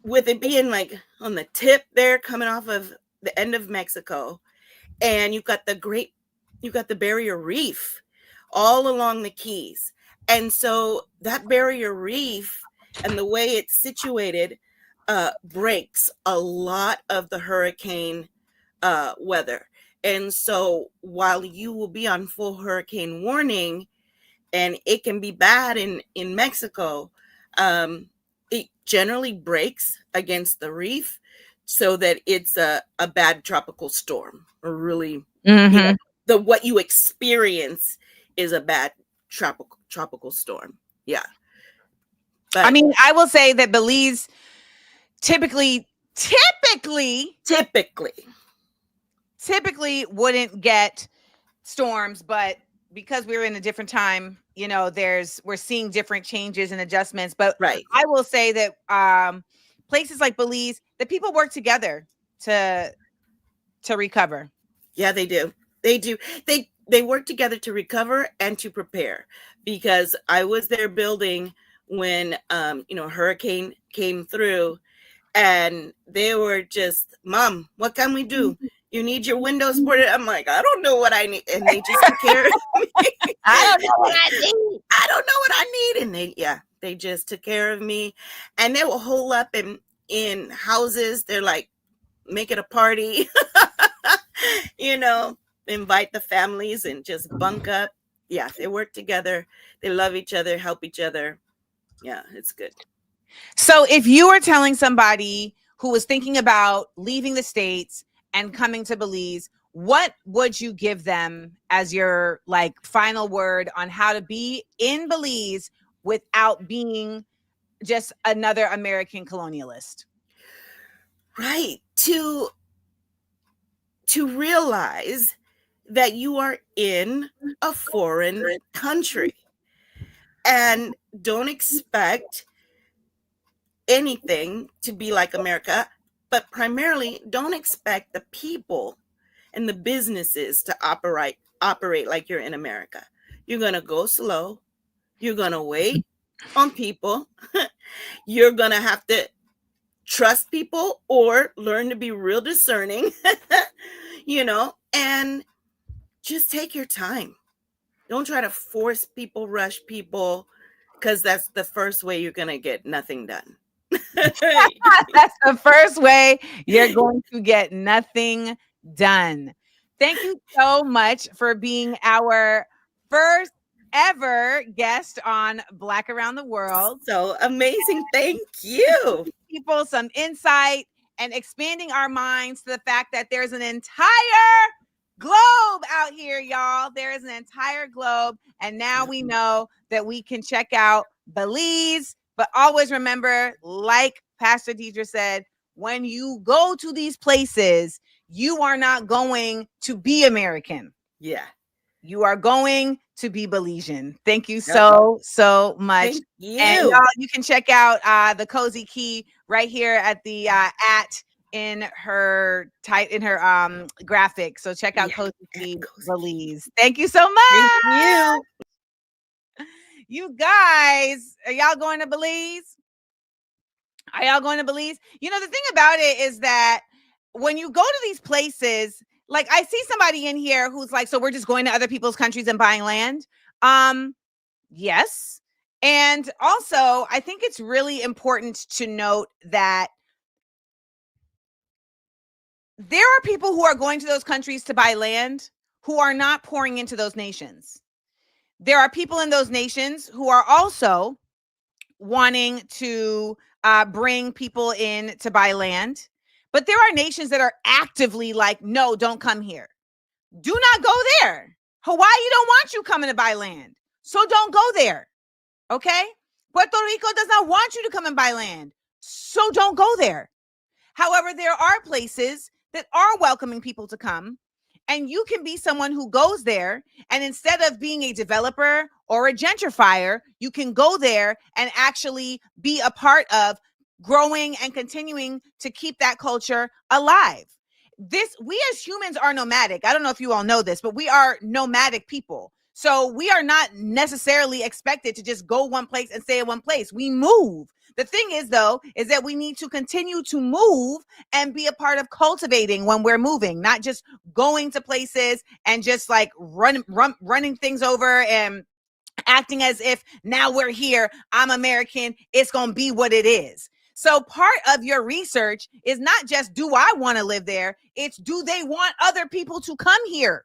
[SPEAKER 4] with it being like on the tip there, coming off of the end of Mexico, and you've got the barrier reef all along the Keys. And so that barrier reef and the way it's situated breaks a lot of the hurricane weather. And so while you will be on full hurricane warning, and it can be bad in Mexico, it generally breaks against the reef so that it's a bad tropical storm, or really, you know, what you experience is a bad tropical storm. Yeah. But
[SPEAKER 1] I mean, I will say that Belize typically wouldn't get storms, but because we're in a different time, you know, we're seeing different changes and adjustments. But
[SPEAKER 4] right.
[SPEAKER 1] I will say that places like Belize, the people work together to recover.
[SPEAKER 4] Yeah, they do. They work together to recover and to prepare, because I was there building when you know, hurricane came through, and they were just, Mom, what can we do? You need your windows boarded. I'm like, I don't know what I need. And they just took care of me.
[SPEAKER 1] I don't know what I need.
[SPEAKER 4] I don't know what I need. And they just took care of me. And they will hole up in houses. They're like, make it a party, you know, invite the families and just bunk up. Yeah, they work together. They love each other, help each other. Yeah, it's good.
[SPEAKER 1] So if you were telling somebody who was thinking about leaving the States and coming to Belize, what would you give them as your like final word on how to be in Belize without being just another American colonialist?
[SPEAKER 4] Right. To realize that you are in a foreign country, and don't expect anything to be like America, but primarily don't expect the people and the businesses to operate like you're in America. You're going to go slow. You're going to wait on people. You're going to have to trust people or learn to be real discerning, and just take your time. Don't try to force people, rush people, because that's the first way you're going to get nothing done.
[SPEAKER 1] That's the first way you're going to get nothing done. Thank you so much for being our first ever guest on Black Around the World.
[SPEAKER 4] So amazing. Thank you.
[SPEAKER 1] People some insight and expanding our minds to the fact that there's an entire globe out here, y'all. There is an entire globe. And now we know that we can check out Belize. But always remember, like Pastor Deidre said, when you go to these places, you are not going to be American.
[SPEAKER 4] Yeah.
[SPEAKER 1] You are going to be Belizean. Thank you so much.
[SPEAKER 4] Thank you.
[SPEAKER 1] And y'all, you can check out the Cozy Key right here at the at in her graphic. So check out Cozy Key Belize. Thank you so much.
[SPEAKER 4] Thank you.
[SPEAKER 1] You guys, are y'all going to Belize? Are y'all going to Belize? You know, the thing about it is that when you go to these places, like I see somebody in here who's like, so we're just going to other people's countries and buying land. Yes. And also, I think it's really important to note that there are people who are going to those countries to buy land who are not pouring into those nations. There are people in those nations who are also wanting to bring people in to buy land. But there are nations that are actively like, no, don't come here. Do not go there. Hawaii don't want you coming to buy land. So don't go there. Okay? Puerto Rico does not want you to come and buy land. So don't go there. However, there are places that are welcoming people to come. And you can be someone who goes there, and instead of being a developer or a gentrifier, you can go there and actually be a part of growing and continuing to keep that culture alive. We as humans are nomadic. I don't know if you all know this, but we are nomadic people. So we are not necessarily expected to just go one place and stay in one place. We move. The thing is, though, is that we need to continue to move and be a part of cultivating when we're moving, not just going to places and just like running things over and acting as if now we're here, I'm American, it's going to be what it is. So part of your research is not just, do I want to live there? It's, do they want other people to come here?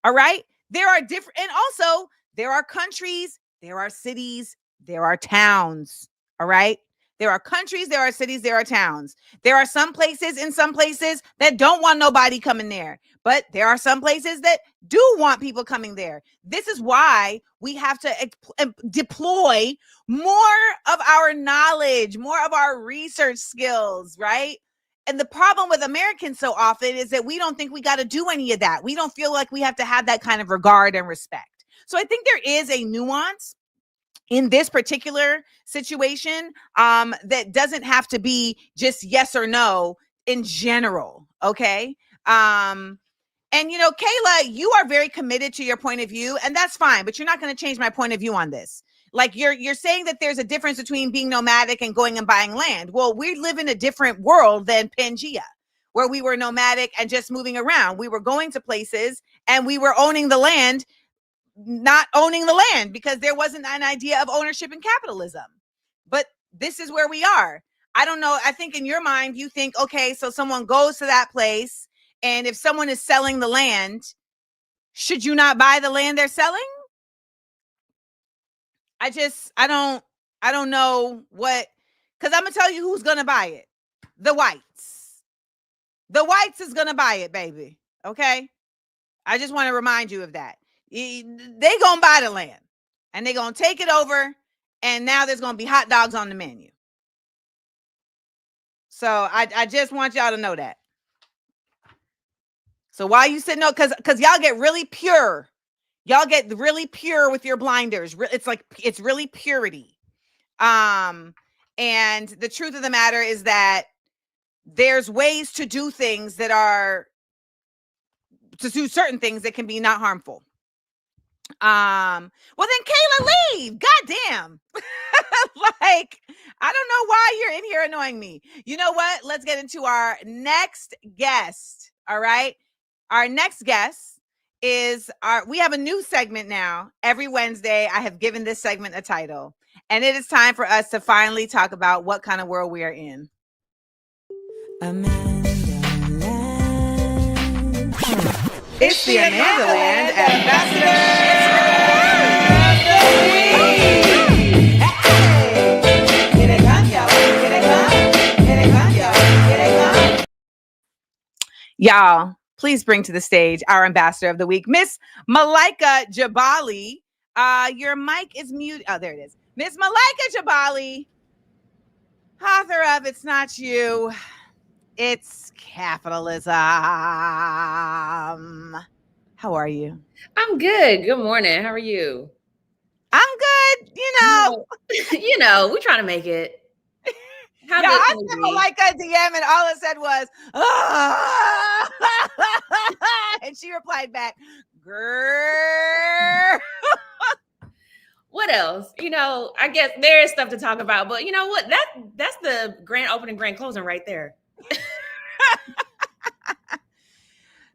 [SPEAKER 1] All right. There are different, and also there are countries, there are cities, there are towns. All right. There are countries, there are cities, there are towns. There are some places that don't want nobody coming there, but there are some places that do want people coming there. This is why we have to deploy more of our knowledge, more of our research skills, right? And the problem with Americans so often is that we don't think we got to do any of that. We don't feel like we have to have that kind of regard and respect. So I think there is a nuance in this particular situation that doesn't have to be just yes or no in general. Okay. And Kayla, you are very committed to your point of view, and that's fine, but you're not going to change my point of view on this. Like you're saying that there's a difference between being nomadic and going and buying land. Well, we live in a different world than Pangea, where we were nomadic and just moving around. We were going to places and we were owning the land, not owning the land, because there wasn't an idea of ownership in capitalism. But this is where we are. I don't know. I think in your mind, you think, okay, so someone goes to that place, and if someone is selling the land, should you not buy the land they're selling? I don't know what, because I'm going to tell you who's going to buy it. The whites. The whites is going to buy it, baby. Okay? I just want to remind you of that. They going to buy the land, and they going to take it over, and now there's going to be hot dogs on the menu. So I just want y'all to know that. So while you sit, no, because y'all get really pure. Y'all get really pure with your blinders. It's really purity. And the truth of the matter is that there's ways to do things to do certain things that can be not harmful. Well then Kayla, leave. Goddamn. Like, I don't know why you're in here annoying me. You know what? Let's get into our next guest. All right. Our next guest is we have a new segment now. Every Wednesday, I have given this segment a title. And it is time for us to finally talk about what kind of world we are in. AmandaLand. It's the AmandaLand Ambassador. Y'all, please bring to the stage our ambassador of the week, Miss Malaika Jabali. Your mic is muted. Oh, there it is. Miss Malaika Jabali, author of It's Not You, It's Capitalism. How are you?
[SPEAKER 5] I'm good. Good morning. How are you?
[SPEAKER 1] I'm good.
[SPEAKER 5] You know, we're trying to make it.
[SPEAKER 1] How yeah, I sent Malaika a DM and all it said was, oh! And she replied back, grrr.
[SPEAKER 5] What else? You know, I guess there is stuff to talk about, but you know what? That's the grand opening, grand closing right there.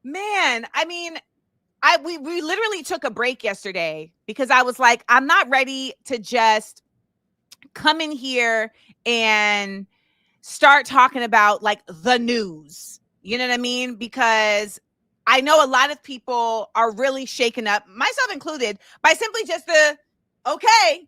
[SPEAKER 1] Man, I mean, we literally took a break yesterday because I was like, I'm not ready to just come in here and start talking about like the news. You know what I mean? Because I know a lot of people are really shaken up, myself included, by simply just okay,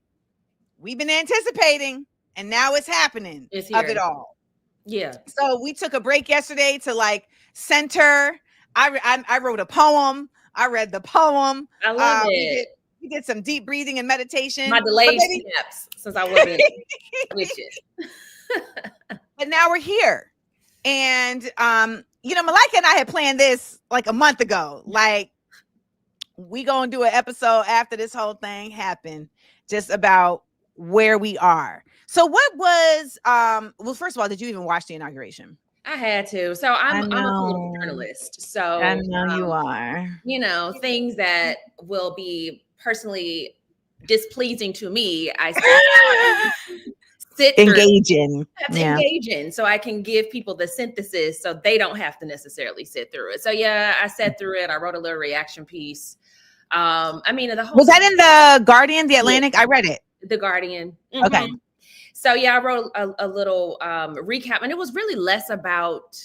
[SPEAKER 1] we've been anticipating and now it's happening of it all.
[SPEAKER 5] Yeah.
[SPEAKER 1] So we took a break yesterday to like center. I wrote a poem. I read the poem.
[SPEAKER 5] I love it.
[SPEAKER 1] We did some deep breathing and meditation.
[SPEAKER 5] My delayed snaps since I wasn't with you.
[SPEAKER 1] But now we're here. And you know, Malaika and I had planned this like a month ago. Like, we gonna do an episode after this whole thing happened, just about where we are. So what was well, first of all, did you even watch the inauguration?
[SPEAKER 5] I had to. So I'm a political journalist. So
[SPEAKER 1] I know you are.
[SPEAKER 5] You know, things that will be personally displeasing to me, I sit
[SPEAKER 1] engaging.
[SPEAKER 5] Engaging, so I can give people the synthesis so they don't have to necessarily sit through it. So yeah, I sat through it. I wrote a little reaction piece. I mean, the whole
[SPEAKER 1] was that in the Guardian, the Atlantic? Yeah. I read it.
[SPEAKER 5] The Guardian.
[SPEAKER 1] Mm-hmm. Okay.
[SPEAKER 5] So yeah, I wrote a little recap, and it was really less about,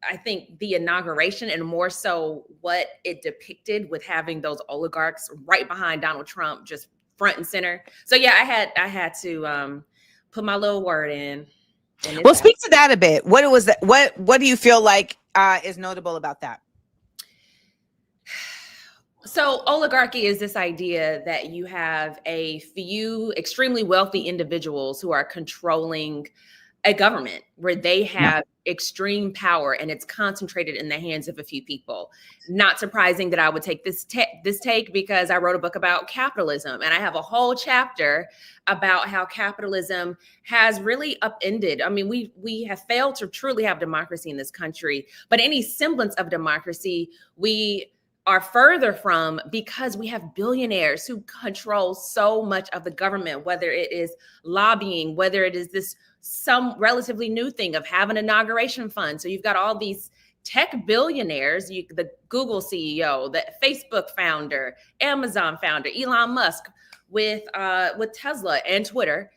[SPEAKER 5] I think, the inauguration and more so what it depicted with having those oligarchs right behind Donald Trump, just front and center. So yeah, I had to put my little word in.
[SPEAKER 1] Well, speak to that a bit. What was that? What do you feel like is notable about that?
[SPEAKER 5] So oligarchy is this idea that you have a few extremely wealthy individuals who are controlling a government where they have extreme power and it's concentrated in the hands of a few people. Not surprising that I would take this take because I wrote a book about capitalism, and I have a whole chapter about how capitalism has really upended. I mean, we have failed to truly have democracy in this country, but any semblance of democracy we are further from because we have billionaires who control so much of the government, whether it is lobbying, whether it is this some relatively new thing of having an inauguration fund. So you've got all these tech billionaires, the Google CEO, the Facebook founder, Amazon founder, Elon Musk with Tesla and Twitter,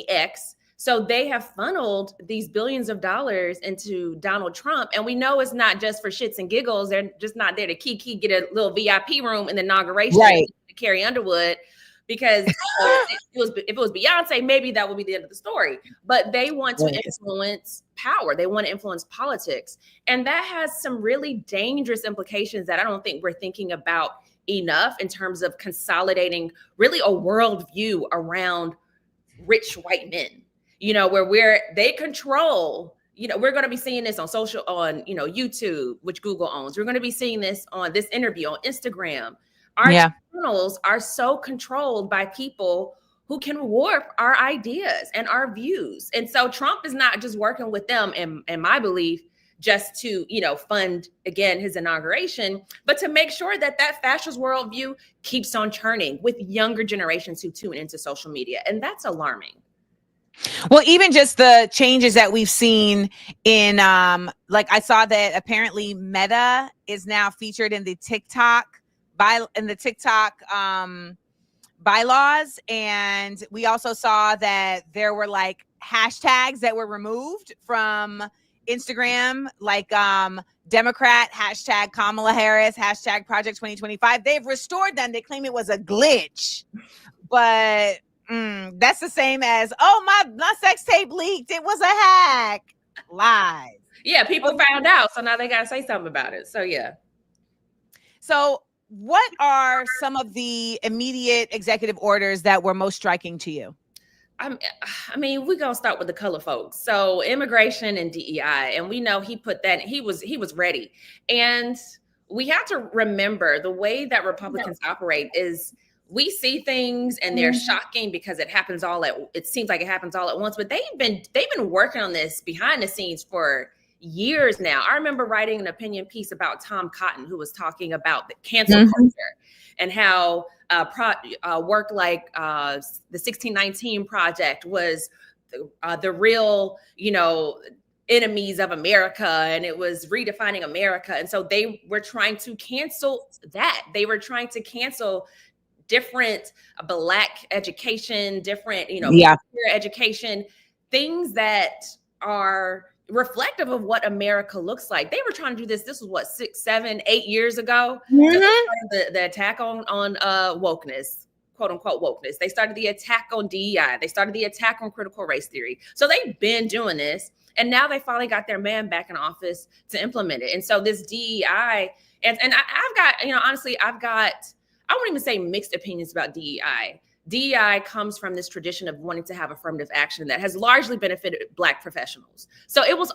[SPEAKER 5] X. So they have funneled these billions of dollars into Donald Trump. And we know it's not just for shits and giggles. They're just not there to get a little VIP room in the inauguration to Carrie Underwood. Because if it was Beyonce, maybe that would be the end of the story. But they want to influence power. They want to influence politics. And that has some really dangerous implications that I don't think we're thinking about enough in terms of consolidating really a worldview around rich white men. You know, where they control, you know, we're going to be seeing this on YouTube, which Google owns. We're going to be seeing this on this interview on Instagram. Our channels are so controlled by people who can warp our ideas and our views. And so Trump is not just working with them, in my belief, just to, fund again his inauguration, but to make sure that fascist worldview keeps on churning with younger generations who tune into social media. And that's alarming.
[SPEAKER 1] Well, even just the changes that we've seen in, like I saw that apparently Meta is now featured in the TikTok bylaws, and we also saw that there were like hashtags that were removed from Instagram, like Democrat hashtag Kamala Harris hashtag Project 2025. They've restored them. They claim it was a glitch, but that's the same as, oh, my sex tape leaked. It was a hack. Lies.
[SPEAKER 5] Yeah, people found out, so now they got to say something about it. So yeah.
[SPEAKER 1] So what are some of the immediate executive orders that were most striking to you?
[SPEAKER 5] I mean, we're gonna start with the color folks. So immigration and DEI, and we know he put that. He was ready, and we have to remember the way that Republicans operate is we see things and they're shocking because it seems like it happens all at once. But they've been working on this behind the scenes for years now. I remember writing an opinion piece about Tom Cotton, who was talking about the cancel culture and how work like the 1619 Project was the real, enemies of America, and it was redefining America. And so they were trying to cancel that. They were trying to cancel different Black education, different, education, things that are reflective of what America looks like. They were trying to do this. This was what, 6, 7, 8 years ago. The attack on wokeness, quote unquote wokeness. They started the attack on DEI. They started the attack on critical race theory. So they've been doing this, and now they finally got their man back in office to implement it. And so this DEI, and I've got, honestly, I won't even say mixed opinions about DEI. DEI comes from this tradition of wanting to have affirmative action that has largely benefited Black professionals. So it was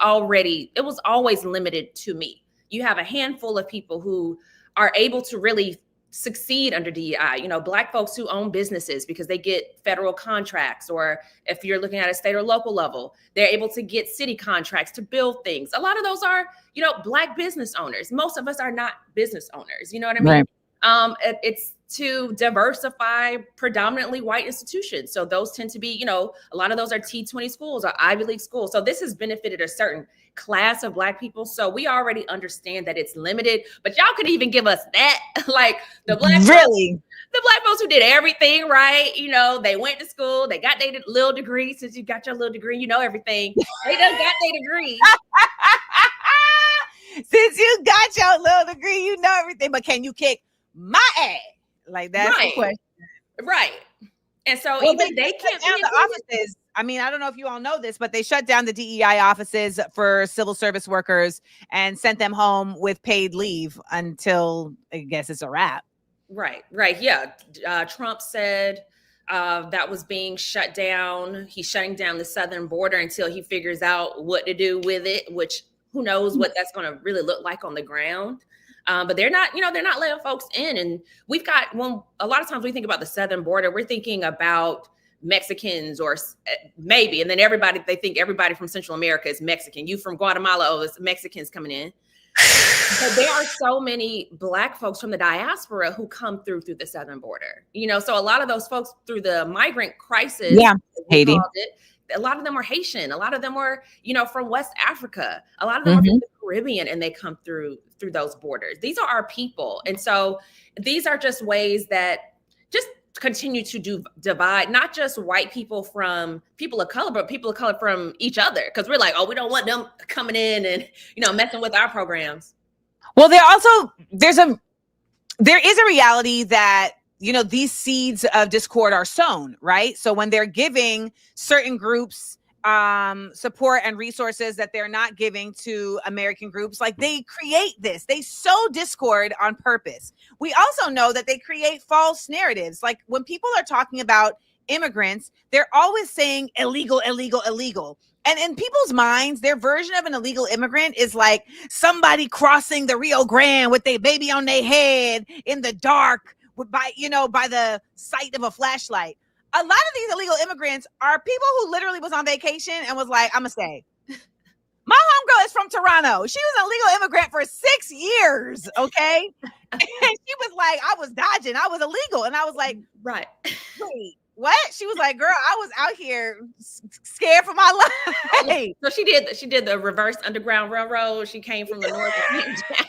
[SPEAKER 5] always limited to me. You have a handful of people who are able to really succeed under DEI, Black folks who own businesses because they get federal contracts, or if you're looking at a state or local level, they're able to get city contracts to build things. A lot of those are, Black business owners. Most of us are not business owners. You know what I mean? Right. It's to diversify predominantly white institutions. So those tend to be, a lot of those are T20 schools or Ivy League schools. So this has benefited a certain class of Black people. So we already understand that it's limited, but y'all could even give us that, like the Black folks who did everything right. They went to school, they got their little degree. Since you got your little degree, everything. They done got their degree.
[SPEAKER 1] Since you got your little degree, you know everything, but can you kick my ass? Like that's the question.
[SPEAKER 5] Right. And so
[SPEAKER 1] well,
[SPEAKER 5] even they can't
[SPEAKER 1] down the offices. I mean, I don't know if you all know this, but they shut down the DEI offices for civil service workers and sent them home with paid leave until I guess it's a wrap.
[SPEAKER 5] Right. Yeah. Trump said that was being shut down. He's shutting down the southern border until he figures out what to do with it, which who knows what that's going to really look like on the ground. But they're not letting folks in. And we've got, a lot of times we think about the southern border, we're thinking about Mexicans or maybe, and then they think everybody from Central America is Mexican. You from Guatemala, it's Mexicans coming in. But there are so many Black folks from the diaspora who come through the southern border. So a lot of those folks through the migrant crisis, Haiti. A lot of them are Haitian. A lot of them were, from West Africa. A lot of them are from the Caribbean, and they come through those borders. These are our people. And so these are just ways that just continue to divide, not just white people from people of color, but people of color from each other. Because we're like, we don't want them coming in and, messing with our programs.
[SPEAKER 1] Well, there is a reality that, these seeds of discord are sown, right? So when they're giving certain groups support and resources that they're not giving to American groups, like they create this, they sow discord on purpose. We also know that they create false narratives. Like when people are talking about immigrants, they're always saying illegal. And in people's minds, their version of an illegal immigrant is like somebody crossing the Rio Grande with their baby on their head in the dark by the sight of a flashlight. A lot of these illegal immigrants are people who literally was on vacation and was like, I'm gonna stay. My homegirl is from Toronto. She was a legal immigrant for 6 years. Okay. And she was like, I was dodging. I was illegal. And I was like,
[SPEAKER 5] Right.
[SPEAKER 1] wait, what? She was like, girl, I was out here scared for my life.
[SPEAKER 5] So she did the reverse Underground Railroad. She came from the north and came down.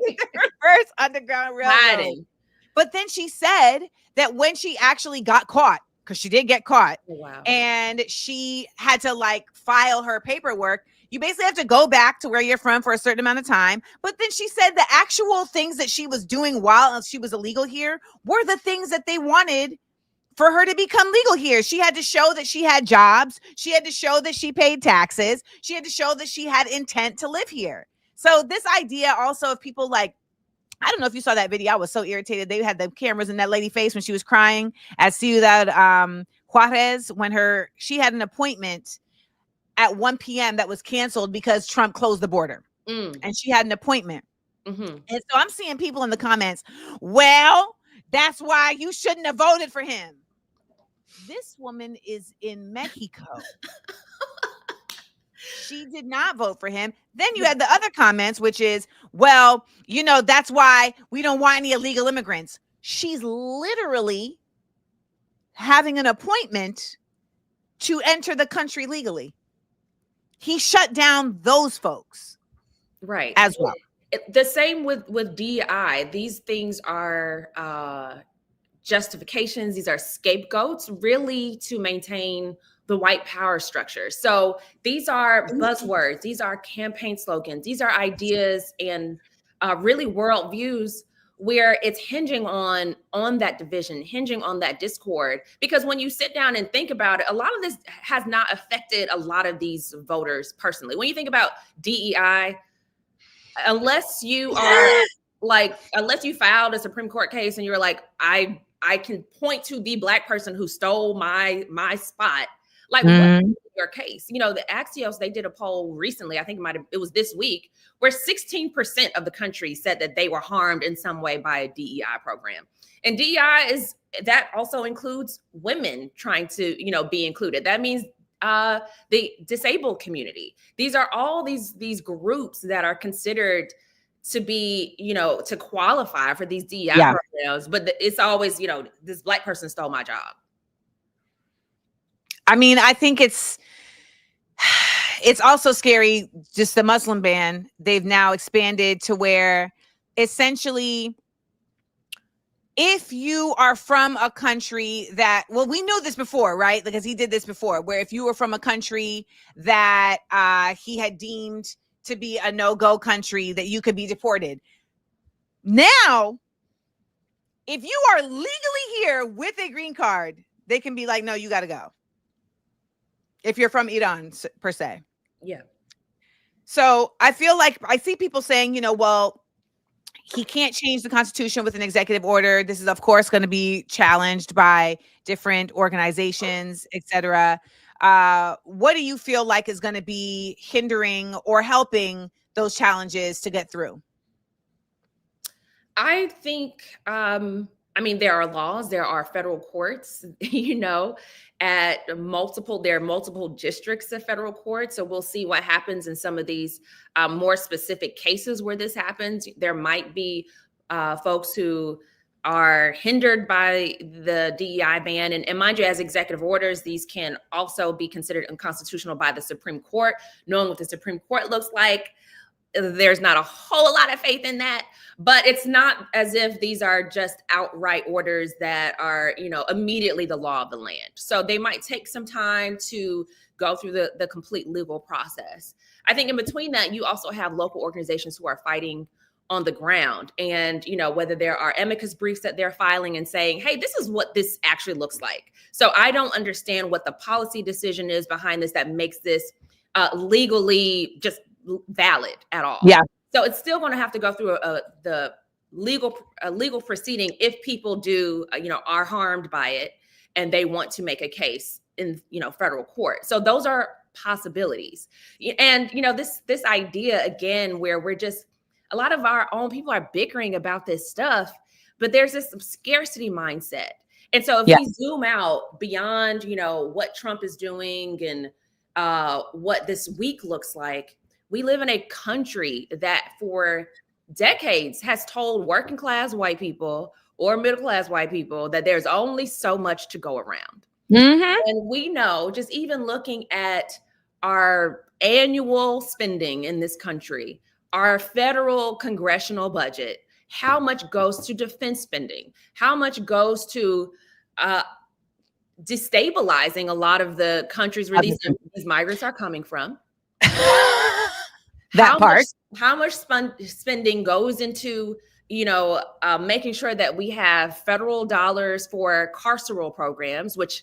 [SPEAKER 1] Reverse Underground Railroad.
[SPEAKER 5] Hiding.
[SPEAKER 1] But then she said that when she actually got caught, because she did get caught,
[SPEAKER 5] Wow.
[SPEAKER 1] and she had to like file her paperwork, you basically have to go back to where you're from for a certain amount of time. But then she said the actual things that she was doing while she was illegal here were the things that they wanted for her to become legal here. She had to show that she had jobs. She had to show that she paid taxes. She had to show that she had intent to live here. So this idea also of people like, I don't know if you saw that video. I was so irritated. They had the cameras in that lady's face when she was crying at Ciudad Juarez when she had an appointment at 1 p.m. that was canceled because Trump closed the border. And she had an appointment. And so I'm seeing people in the comments, well, that's why you shouldn't have voted for him. This woman is in Mexico. She did not vote for him. Then you had the other comments, which is, well, you know, that's why we don't want any illegal immigrants. She's literally having an appointment to enter the country legally. He shut down those folks.
[SPEAKER 5] Right.
[SPEAKER 1] As well.
[SPEAKER 5] The same with DEI. These things are justifications. These are scapegoats really to maintain the white power structure. So these are buzzwords. These are campaign slogans. These are ideas and really worldviews where it's hinging on that division, hinging on that discord. Because when you sit down and think about it, a lot of this has not affected a lot of these voters personally. When you think about DEI, unless you filed a Supreme Court case and you're like, I can point to the Black person who stole my spot. Like, what is your case? You know, the Axios, they did a poll recently, I think it was this week, where 16% of the country said that they were harmed in some way by a DEI program. And DEI that also includes women trying to, you know, be included. That means the disabled community. These are all these groups that are considered to be, you know, to qualify for these DEI programs. But it's always, you know, this Black person stole my job.
[SPEAKER 1] I mean, I think it's also scary, just the Muslim ban. They've now expanded to where essentially if you are from a country that, well, we knew this before, right? Because he did this before, where if you were from a country that he had deemed to be a no-go country, that you could be deported. Now, if you are legally here with a green card, they can be like, no, you got to go. If you're from Iran, per se.
[SPEAKER 5] Yeah.
[SPEAKER 1] So I feel like I see people saying, you know, well, he can't change the Constitution with an executive order. This is, of course, going to be challenged by different organizations, et cetera. What do you feel like is going to be hindering or helping those challenges to get through?
[SPEAKER 5] I think, I mean, there are laws, there are federal courts, you know, there are multiple districts of federal courts. So we'll see what happens in some of these more specific cases where this happens. There might be folks who are hindered by the DEI ban. And mind you, as executive orders, these can also be considered unconstitutional by the Supreme Court. Knowing what the Supreme Court looks like, there's not a whole lot of faith in that, but it's not as if these are just outright orders that are, you know, immediately the law of the land. So they might take some time to go through the complete legal process. I think in between that, you also have local organizations who are fighting on the ground. And, you know, whether there are amicus briefs that they're filing and saying, hey, this is what this actually looks like. So I don't understand what the policy decision is behind this that makes this legally just valid at all.
[SPEAKER 1] Yeah.
[SPEAKER 5] So it's still going to have to go through the legal proceeding if people do, you know, are harmed by it and they want to make a case in, you know, federal court. So those are possibilities. And, you know, this idea again, where we're just, a lot of our own people are bickering about this stuff, but there's this scarcity mindset. And so if we zoom out beyond, you know, what Trump is doing and what this week looks like, We live in a country that for decades has told working class white people or middle class white people that there's only so much to go around.
[SPEAKER 1] Mm-hmm.
[SPEAKER 5] And we know, just even looking at our annual spending in this country, our federal congressional budget, how much goes to defense spending, how much goes to destabilizing a lot of the countries where these migrants are coming from. How much spending goes into, making sure that we have federal dollars for carceral programs, which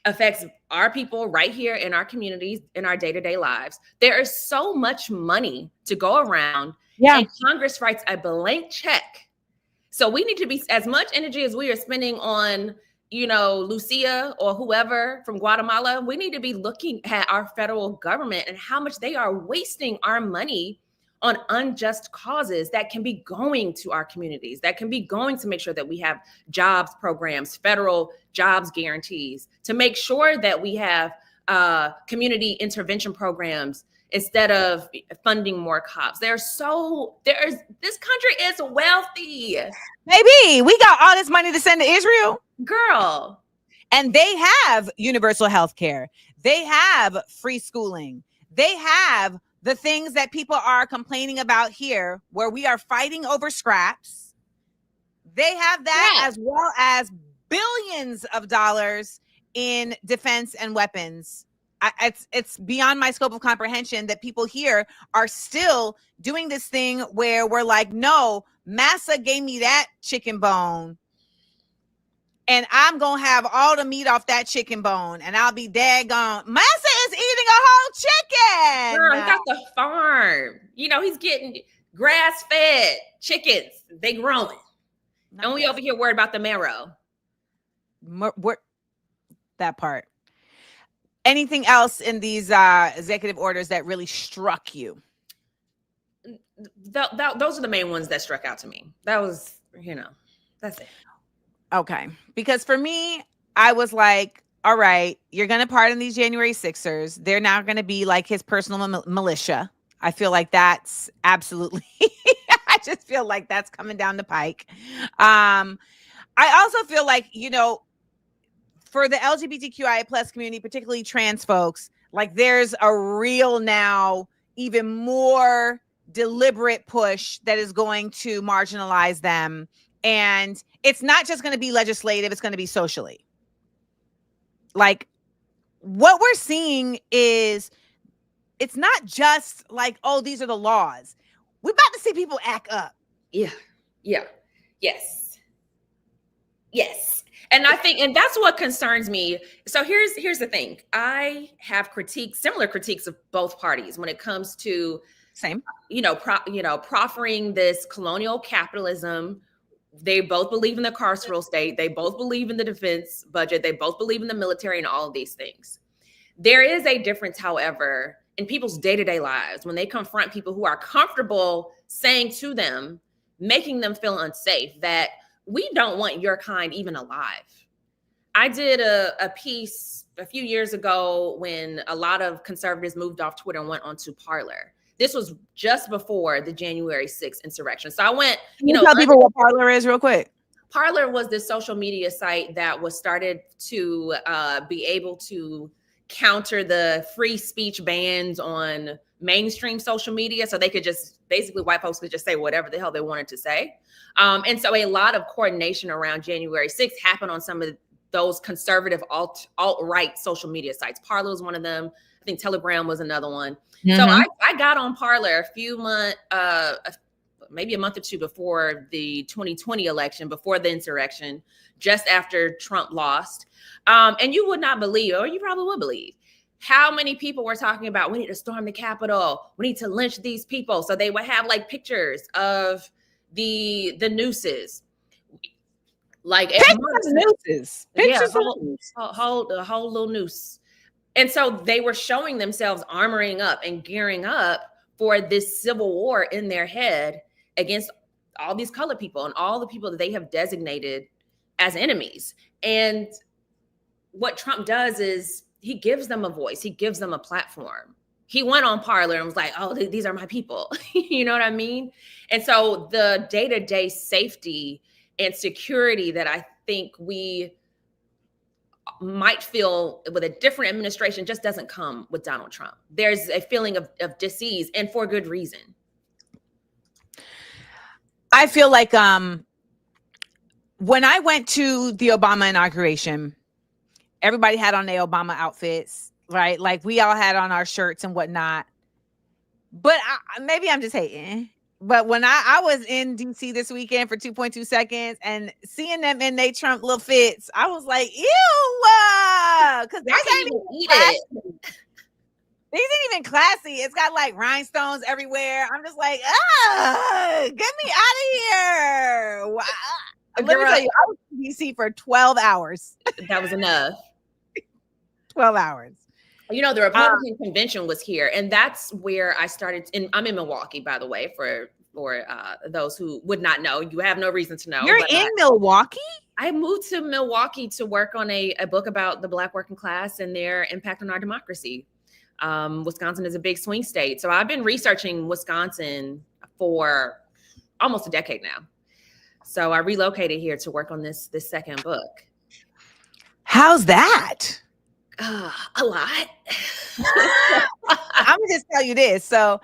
[SPEAKER 5] affects our people right here in our communities, in our day-to-day lives. There is so much money to go around, and Congress writes a blank check. So we need to be, as much energy as we are spending on, Lucia or whoever from Guatemala, we need to be looking at our federal government and how much they are wasting our money on unjust causes that can be going to our communities, that can be going to make sure that we have jobs programs, federal jobs guarantees, to make sure that we have community intervention programs instead of funding more cops. This country is wealthy.
[SPEAKER 1] Maybe we got all this money to send to Israel.
[SPEAKER 5] Girl.
[SPEAKER 1] And they have universal health care. They have free schooling. They have the things that people are complaining about here, where we are fighting over scraps. They have that, as well as billions of dollars in defense and weapons. It's beyond my scope of comprehension that people here are still doing this thing where we're like, no, Massa gave me that chicken bone, and I'm going to have all the meat off that chicken bone, and I'll be daggone. Massa is eating a whole chicken.
[SPEAKER 5] Girl, he got the farm. He's getting grass-fed chickens. They growing. And we over here worried about the marrow.
[SPEAKER 1] That part. Anything else in these executive orders that really struck you?
[SPEAKER 5] Those are the main ones that struck out to me. That was, that's it.
[SPEAKER 1] Okay. Because for me, I was like, all right, you're going to pardon these January 6ers. They're now going to be like his personal militia. I feel like that's absolutely, I just feel like that's coming down the pike. I also feel like, for the LGBTQIA plus community, particularly trans folks, like there's a real now even more deliberate push that is going to marginalize them. And it's not just going to be legislative, it's going to be socially. Like what we're seeing is it's not just like, oh, these are the laws. We're about to see people act up.
[SPEAKER 5] Yeah. Yes. And I think, and that's what concerns me. So here's the thing. I have similar critiques of both parties when it comes to proffering this colonial capitalism. They both believe in the carceral state. They both believe in the defense budget. They both believe in the military and all of these things. There is a difference, however, in people's day-to-day lives when they confront people who are comfortable saying to them, making them feel unsafe, that we don't want your kind even alive. I did a piece a few years ago when a lot of conservatives moved off Twitter and went onto Parler. This was just before the January 6th insurrection. So I went,
[SPEAKER 1] tell people what Parler is real quick.
[SPEAKER 5] Parler was this social media site that was started to be able to counter the free speech bans on mainstream social media. So they could basically white folks could just say whatever the hell they wanted to say. And so a lot of coordination around January 6th happened on some of those conservative alt-right social media sites. Parler was one of them. I think Telegram was another one. Mm-hmm. So I got on Parler maybe a month or two before the 2020 election, before the insurrection, just after Trump lost. And you would not believe, or you probably would believe, how many people were talking about, we need to storm the Capitol, we need to lynch these people. So they would have like pictures of the nooses. Like
[SPEAKER 1] nooses. Pictures
[SPEAKER 5] a whole little noose. And so they were showing themselves armoring up and gearing up for this civil war in their head against all these colored people and all the people that they have designated as enemies. And what Trump does is he gives them a voice. He gives them a platform. He went on Parler and was like, oh, these are my people. You know what I mean? And so the day-to-day safety and security that I think we might feel with a different administration just doesn't come with Donald Trump. There's a feeling of dis-ease, and for good reason.
[SPEAKER 1] I feel like when I went to the Obama inauguration, everybody had on their Obama outfits, right? Like we all had on our shirts and whatnot. But maybe I'm just hating. But when I was in DC this weekend for 2.2 seconds and seeing them in their Trump little fits, I was like, ew, because
[SPEAKER 5] I can't even eat it.
[SPEAKER 1] These ain't even classy. It's got like rhinestones everywhere. I'm just like, get me out of here. Wow. Let me tell you, I was in DC for 12 hours.
[SPEAKER 5] That was enough.
[SPEAKER 1] 12 hours.
[SPEAKER 5] You know, the Republican convention was here, and that's where I started. And I'm in Milwaukee, by the way, for those who would not know. You have no reason to know.
[SPEAKER 1] You're in Milwaukee?
[SPEAKER 5] I moved to Milwaukee to work on a book about the Black working class and their impact on our democracy. Wisconsin is a big swing state. So I've been researching Wisconsin for almost a decade now. So I relocated here to work on this second book.
[SPEAKER 1] How's that?
[SPEAKER 5] A lot.
[SPEAKER 1] I'm gonna just tell you this. So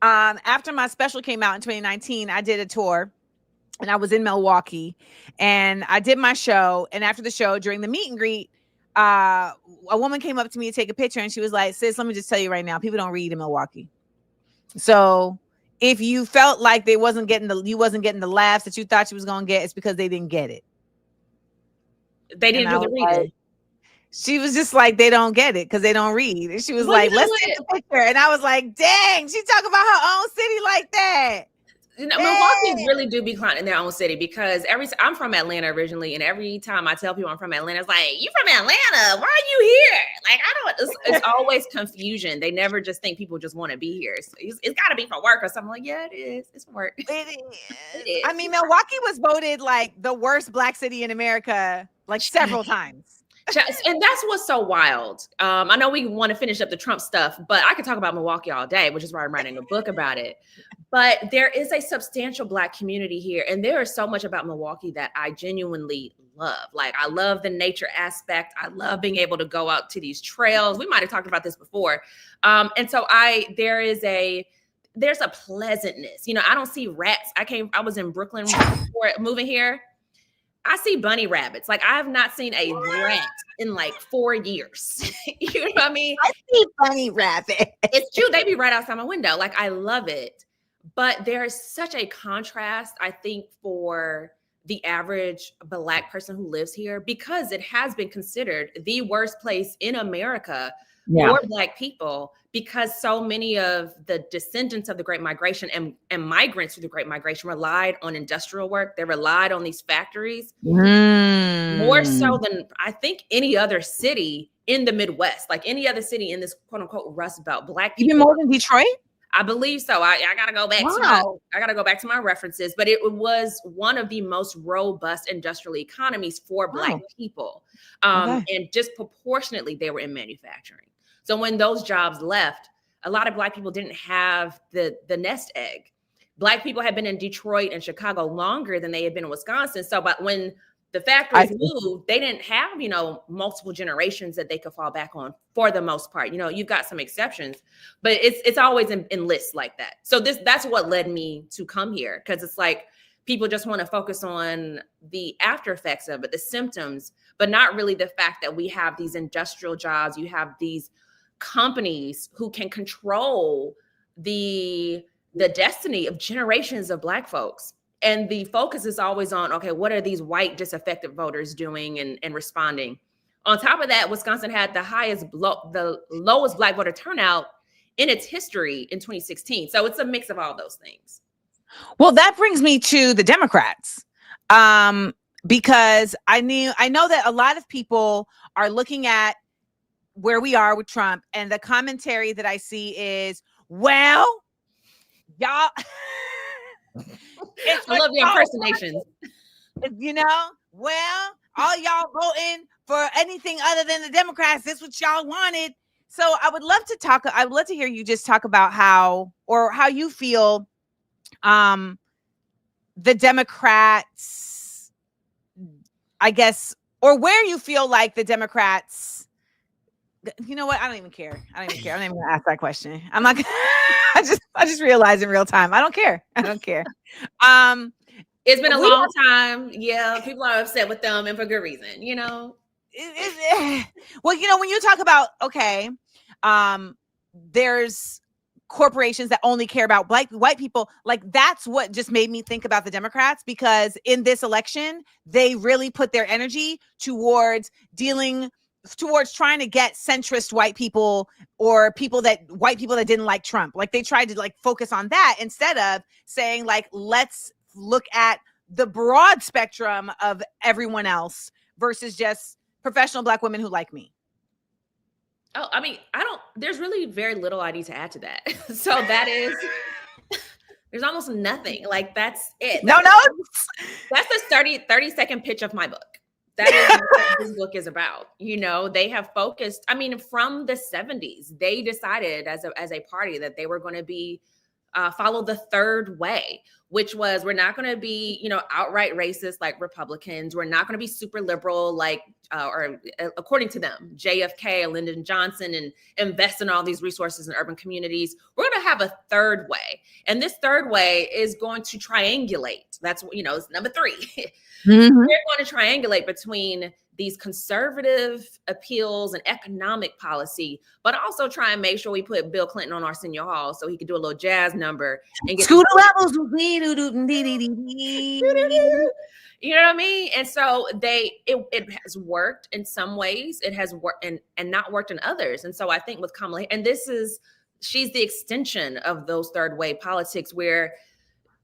[SPEAKER 1] after my special came out in 2019, I did a tour and I was in Milwaukee and I did my show. And after the show, during the meet and greet, a woman came up to me to take a picture and she was like, sis, let me just tell you right now, people don't read in Milwaukee. So if you felt like you wasn't getting the laughs that you thought you was gonna get, it's because they didn't get it.
[SPEAKER 5] They didn't do the reading.
[SPEAKER 1] She was just like, they don't get it because they don't read. And she was like, let's take a picture. And I was like, dang, she talk about her own city like that.
[SPEAKER 5] You know, Milwaukee really do be clowning in their own city because I'm from Atlanta originally, and every time I tell people I'm from Atlanta, it's like, you from Atlanta? Why are you here? Like, it's always confusion. They never just think people just want to be here. So it's got to be for work or something. Like, yeah, it is. It's for work.
[SPEAKER 1] It is. I mean, Milwaukee was voted like the worst Black city in America like several times.
[SPEAKER 5] And that's what's so wild. I know we want to finish up the Trump stuff, but I could talk about Milwaukee all day, which is why I'm writing a book about it. But there is a substantial Black community here. And there is so much about Milwaukee that I genuinely love. Like, I love the nature aspect. I love being able to go out to these trails. We might have talked about this before. And so there's a pleasantness. You know, I don't see rats. I was in Brooklyn before moving here. I see bunny rabbits. Like, I have not seen a rat in like 4 years. You know what I mean?
[SPEAKER 1] I see bunny rabbit.
[SPEAKER 5] It's true. They be right outside my window. Like, I love it. But there is such a contrast, I think, for the average Black person who lives here, because it has been considered the worst place in America for Black people, because so many of the descendants of the Great Migration and migrants through the Great Migration relied on industrial work. They relied on these factories more so than I think any other city in the Midwest, like any other city in this quote unquote Rust Belt. Black people,
[SPEAKER 1] even more than Detroit.
[SPEAKER 5] I believe so. I gotta go back to my references, but it was one of the most robust industrial economies for Black people, and disproportionately they were in manufacturing. So when those jobs left, a lot of Black people didn't have the nest egg. Black people had been in Detroit and Chicago longer than they had been in Wisconsin. So, but when the factories moved, they didn't have, multiple generations that they could fall back on for the most part. You've got some exceptions, but it's always in lists like that. So that's what led me to come here, because it's like people just want to focus on the after effects of it, the symptoms, but not really the fact that we have these industrial jobs. You have these companies who can control the destiny of generations of Black folks. And the focus is always on, okay, what are these white disaffected voters doing and responding? On top of that, Wisconsin had the lowest Black voter turnout in its history in 2016. So it's a mix of all those things.
[SPEAKER 1] Well, that brings me to the Democrats, because I know that a lot of people are looking at where we are with Trump, and the commentary that I see is, well, y'all.
[SPEAKER 5] I love your impersonations.
[SPEAKER 1] Well, all y'all voting for anything other than the Democrats. That's what y'all wanted. So I would love to hear you just talk about how you feel the Democrats, I guess, or where you feel like the Democrats, you know what? I don't even care. I'm not even gonna ask that question. I'm not gonna, I just realized in real time. I don't care.
[SPEAKER 5] It's been a long time. Yeah, people are upset with them, and for good reason, you know.
[SPEAKER 1] Well, you know, when you talk about, okay, there's corporations that only care about white people, like that's what just made me think about the Democrats, because in this election, they really put their energy towards trying to get centrist white people, or white people that didn't like Trump. Like they tried to like focus on that instead of saying like, let's look at the broad spectrum of everyone else versus just professional Black women who like me.
[SPEAKER 5] Oh, I mean, there's really very little I need to add to that. So that is, there's almost nothing. Like that's it. That's the 30-second pitch of my book. That is what this book is about. You know, they have focused, I mean, from the 70s, they decided as a party that they were going to be follow the third way, which was, we're not going to be, you know, outright racist like Republicans. We're not going to be super liberal like, or according to them, JFK and Lyndon Johnson, and invest in all these resources in urban communities. We're going to have a third way. And this third way is going to triangulate. That's, you know, it's number 3.
[SPEAKER 1] Mm-hmm.
[SPEAKER 5] We're going to triangulate between these conservative appeals and economic policy, but also try and make sure we put Bill Clinton on Arsenio Hall so he could do a little jazz number and get
[SPEAKER 1] Scooter levels.
[SPEAKER 5] You know what I mean? And so it has worked in some ways. It has worked and not worked in others. And so I think with Kamala, and she's the extension of those third way politics, where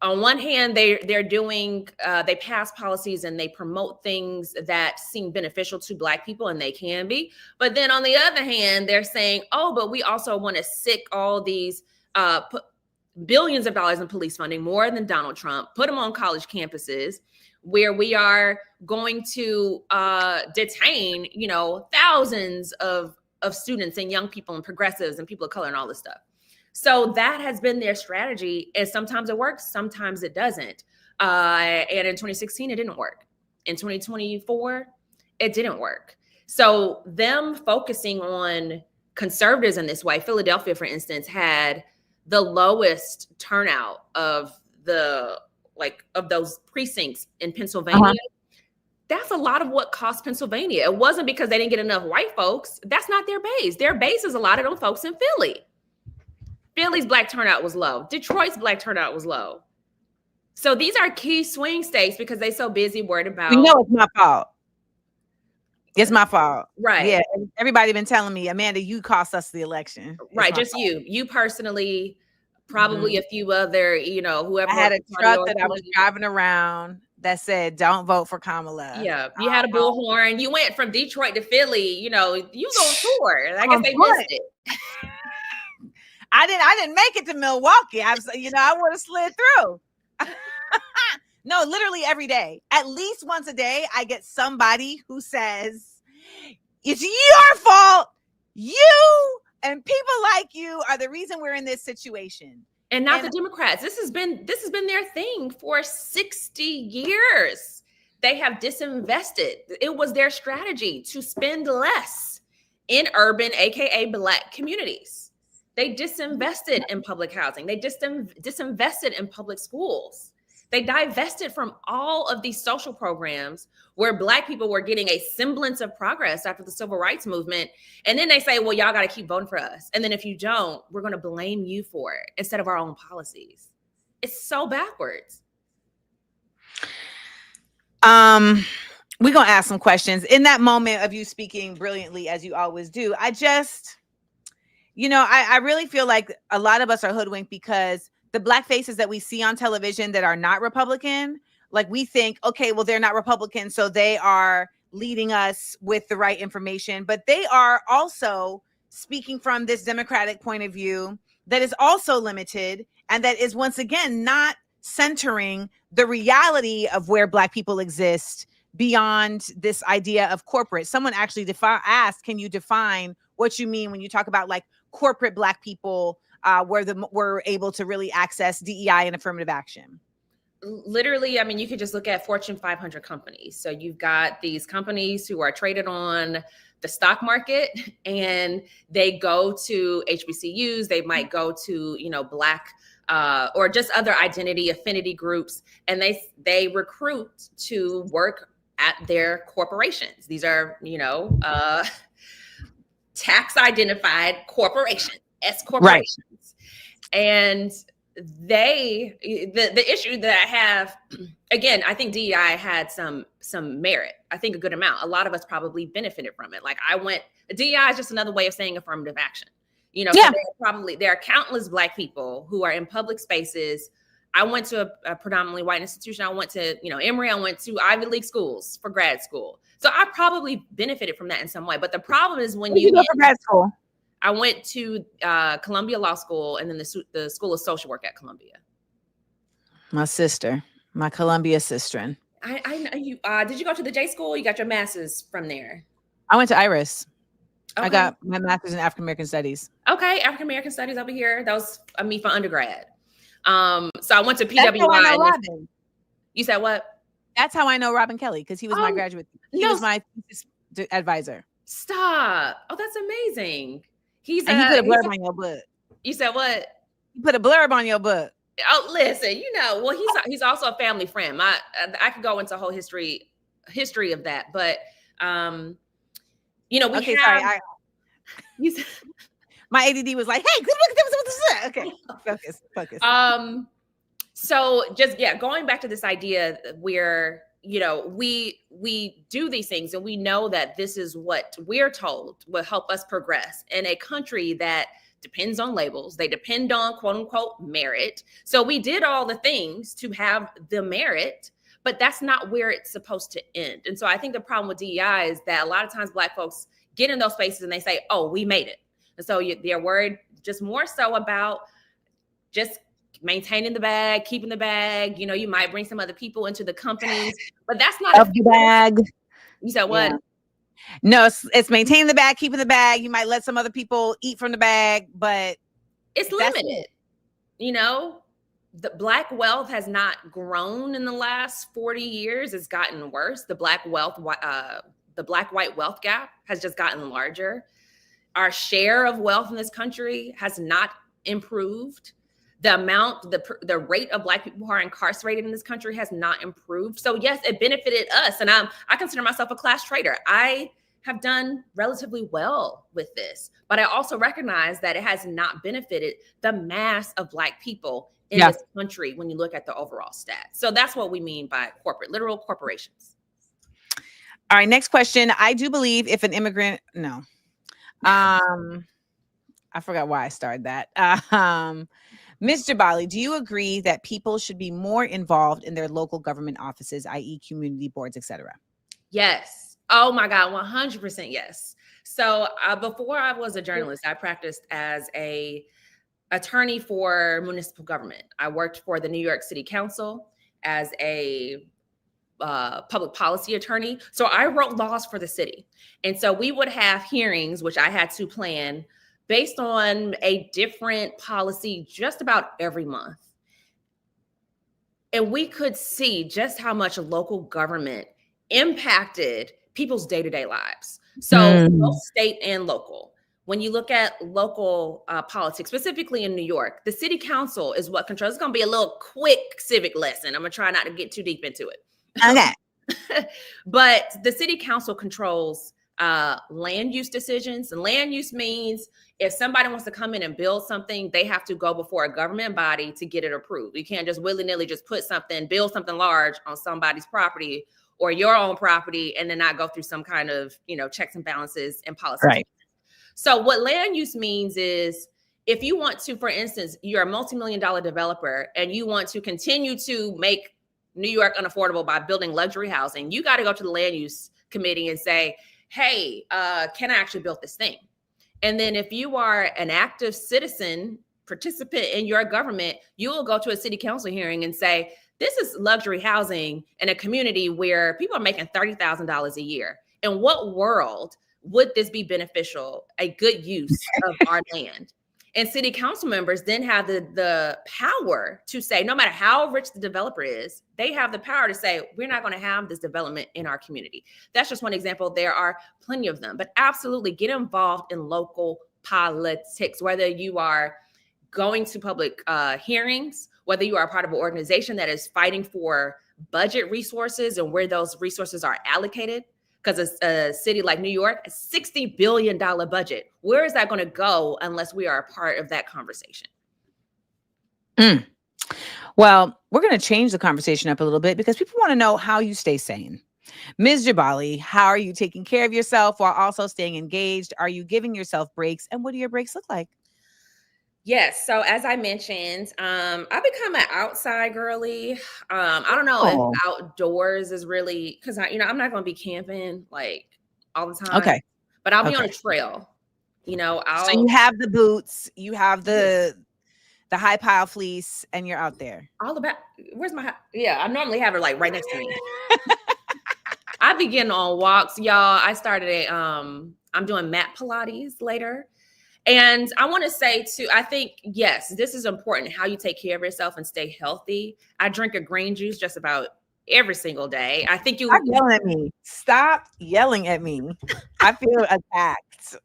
[SPEAKER 5] on one hand, they're doing, they pass policies and they promote things that seem beneficial to Black people, and they can be. But then on the other hand, they're saying, oh, but we also want to sick all these, put billions of dollars in police funding, more than Donald Trump, put them on college campuses, where we are going to detain, you know, thousands of students and young people and progressives and people of color and all this stuff. So that has been their strategy. And sometimes it works, sometimes it doesn't. And in 2016, it didn't work. In 2024, it didn't work. So them focusing on conservatives in this way, Philadelphia, for instance, had the lowest turnout of those precincts in Pennsylvania. Uh-huh. That's a lot of what cost Pennsylvania. It wasn't because they didn't get enough white folks. That's not their base. Their base is a lot of them folks in Philly. Philly's Black turnout was low. Detroit's Black turnout was low. So these are key swing states because they're so busy worried about.
[SPEAKER 1] We know it's my fault. It's my fault.
[SPEAKER 5] Right.
[SPEAKER 1] Yeah. Everybody been telling me, Amanda, you cost us the election.
[SPEAKER 5] Right. Just fault. You personally, probably a few other, you know, whoever.
[SPEAKER 1] I had a truck that I was driving around that said, don't vote for Kamala.
[SPEAKER 5] Yeah. You had a bullhorn. You went from Detroit to Philly, you know, you was on tour. I guess they missed it.
[SPEAKER 1] I didn't make it to Milwaukee. I would have slid through. No, literally every day, at least once a day, I get somebody who says, it's your fault. You and people like you are the reason we're in this situation.
[SPEAKER 5] And not the Democrats. This has been their thing for 60 years. They have disinvested. It was their strategy to spend less in urban, AKA Black communities. They disinvested in public housing. They disinvested in public schools. They divested from all of these social programs where Black people were getting a semblance of progress after the civil rights movement. And then they say, well, y'all got to keep voting for us. And then if you don't, we're going to blame you for it instead of our own policies. It's so backwards.
[SPEAKER 1] We're going to ask some questions. In that moment of you speaking brilliantly, as you always do, I really feel like a lot of us are hoodwinked because the Black faces that we see on television that are not Republican, like we think, okay, well, they're not Republican, so they are leading us with the right information, but they are also speaking from this Democratic point of view that is also limited and that is once again not centering the reality of where Black people exist beyond this idea of corporate. Someone actually asked, can you define what you mean when you talk about like corporate Black people were able to really access DEI and affirmative action.
[SPEAKER 5] Literally, I mean, you could just look at Fortune 500 companies. So you've got these companies who are traded on the stock market, and they go to HBCUs. They might go to, Black or just other identity affinity groups, and they recruit to work at their corporations. These are, tax identified corporations, S corporations. Right. And the issue that I have, again, I think DEI had some merit. I think a good amount. A lot of us probably benefited from it. Like DEI is just another way of saying affirmative action. So there are countless Black people who are in public spaces. I went to a predominantly white institution. I went to, Emory. I went to Ivy League schools for grad school. So I probably benefited from that in some way. But the problem is when you
[SPEAKER 1] go for grad school.
[SPEAKER 5] I went to Columbia Law School and then the School of Social Work at Columbia.
[SPEAKER 1] My Columbia sister.
[SPEAKER 5] I know you. Did you go to the J School? You got your master's from there.
[SPEAKER 1] I went to Iris.
[SPEAKER 5] Okay.
[SPEAKER 1] I got my master's in African American Studies.
[SPEAKER 5] Okay, African American Studies over here. That was me for undergrad. So I went to PWI.
[SPEAKER 1] That's how I know Robin.
[SPEAKER 5] You said what?
[SPEAKER 1] That's how I know Robin Kelly, because he was my graduate. He was my advisor.
[SPEAKER 5] Stop! Oh, that's amazing.
[SPEAKER 1] And he put a blurb on your book.
[SPEAKER 5] You said what?
[SPEAKER 1] He put a blurb on your book.
[SPEAKER 5] Oh, listen, well, he's also a family friend. I could go into a whole history of that, but we
[SPEAKER 1] okay,
[SPEAKER 5] have.
[SPEAKER 1] Sorry, my ADD was like, "Hey, look, okay, focus.
[SPEAKER 5] So just going back to this idea where we do these things and we know that this is what we're told will help us progress in a country that depends on labels. They depend on quote unquote merit. So we did all the things to have the merit, but that's not where it's supposed to end. And so I think the problem with DEI is that a lot of times Black folks get in those spaces and they say, oh, we made it. And so they're worried just more so about just maintaining the bag, keeping the bag. You might bring some other people into the companies, but that's not
[SPEAKER 1] the bag.
[SPEAKER 5] You said what?
[SPEAKER 1] Yeah. No, it's maintaining the bag, keeping the bag. You might let some other people eat from the bag, but
[SPEAKER 5] it's limited. The Black wealth has not grown in the last 40 years. It's gotten worse. The Black white wealth gap has just gotten larger. Our share of wealth in this country has not improved. The rate of Black people who are incarcerated in this country has not improved. So yes, it benefited us. And I consider myself a class traitor. I have done relatively well with this, but I also recognize that it has not benefited the mass of Black people in this country when you look at the overall stats. So that's what we mean by literal corporations.
[SPEAKER 1] All right, next question. I do believe if an immigrant, I forgot why I started that. Ms. Jabali, do you agree that people should be more involved in their local government offices, i.e. community boards, etc.?
[SPEAKER 5] Yes. Oh my God, 100% yes. So before I was a journalist, I practiced as a attorney for municipal government. I worked for the New York City Council as a public policy attorney. So I wrote laws for the city. And so we would have hearings, which I had to plan based on a different policy just about every month. And we could see just how much local government impacted people's day-to-day lives. So both state and local. When you look at local politics, specifically in New York, the city council is what controls. It's going to be a little quick civic lesson. I'm going to try not to get too deep into it.
[SPEAKER 1] Okay.
[SPEAKER 5] But the city council controls land use decisions. And land use means if somebody wants to come in and build something, they have to go before a government body to get it approved. You can't just willy-nilly just build something large on somebody's property or your own property and then not go through some kind of, checks and balances and policy.
[SPEAKER 1] Right.
[SPEAKER 5] So what land use means is if you want to, for instance, you're a multi-million-dollar developer and you want to continue to make New York unaffordable by building luxury housing, you got to go to the land use committee and say, hey, can I actually build this thing? And then if you are an active citizen participant in your government, you will go to a city council hearing and say, this is luxury housing in a community where people are making $30,000 a year. In what world would this be beneficial, a good use of our land? And city council members then have the power to say, no matter how rich the developer is, they have the power to say, we're not going to have this development in our community. That's just one example. There are plenty of them, but absolutely get involved in local politics, whether you are going to public hearings, whether you are a part of an organization that is fighting for budget resources and where those resources are allocated. Because a city like New York, a $60 billion budget, where is that going to go unless we are a part of that conversation?
[SPEAKER 1] Well, we're going to change the conversation up a little bit because people want to know how you stay sane. Ms. Jabali, how are you taking care of yourself while also staying engaged? Are you giving yourself breaks? And what do your breaks look like?
[SPEAKER 5] Yes. So as I mentioned, I've become an outside girly. I don't know if outdoors is really, because I'm not going to be camping like all the time.
[SPEAKER 1] Okay.
[SPEAKER 5] But I'll be on a trail.
[SPEAKER 1] So you have the boots, you have the high pile fleece, and you're out there.
[SPEAKER 5] All about, where's my, I normally have her like right next to me. I be getting on walks, y'all. I started I'm doing mat Pilates later. And I want to say too, I think, yes, this is important, how you take care of yourself and stay healthy. I drink a green juice just about every single day. I think
[SPEAKER 1] Stop yelling at me. Stop yelling at me. I feel attacked.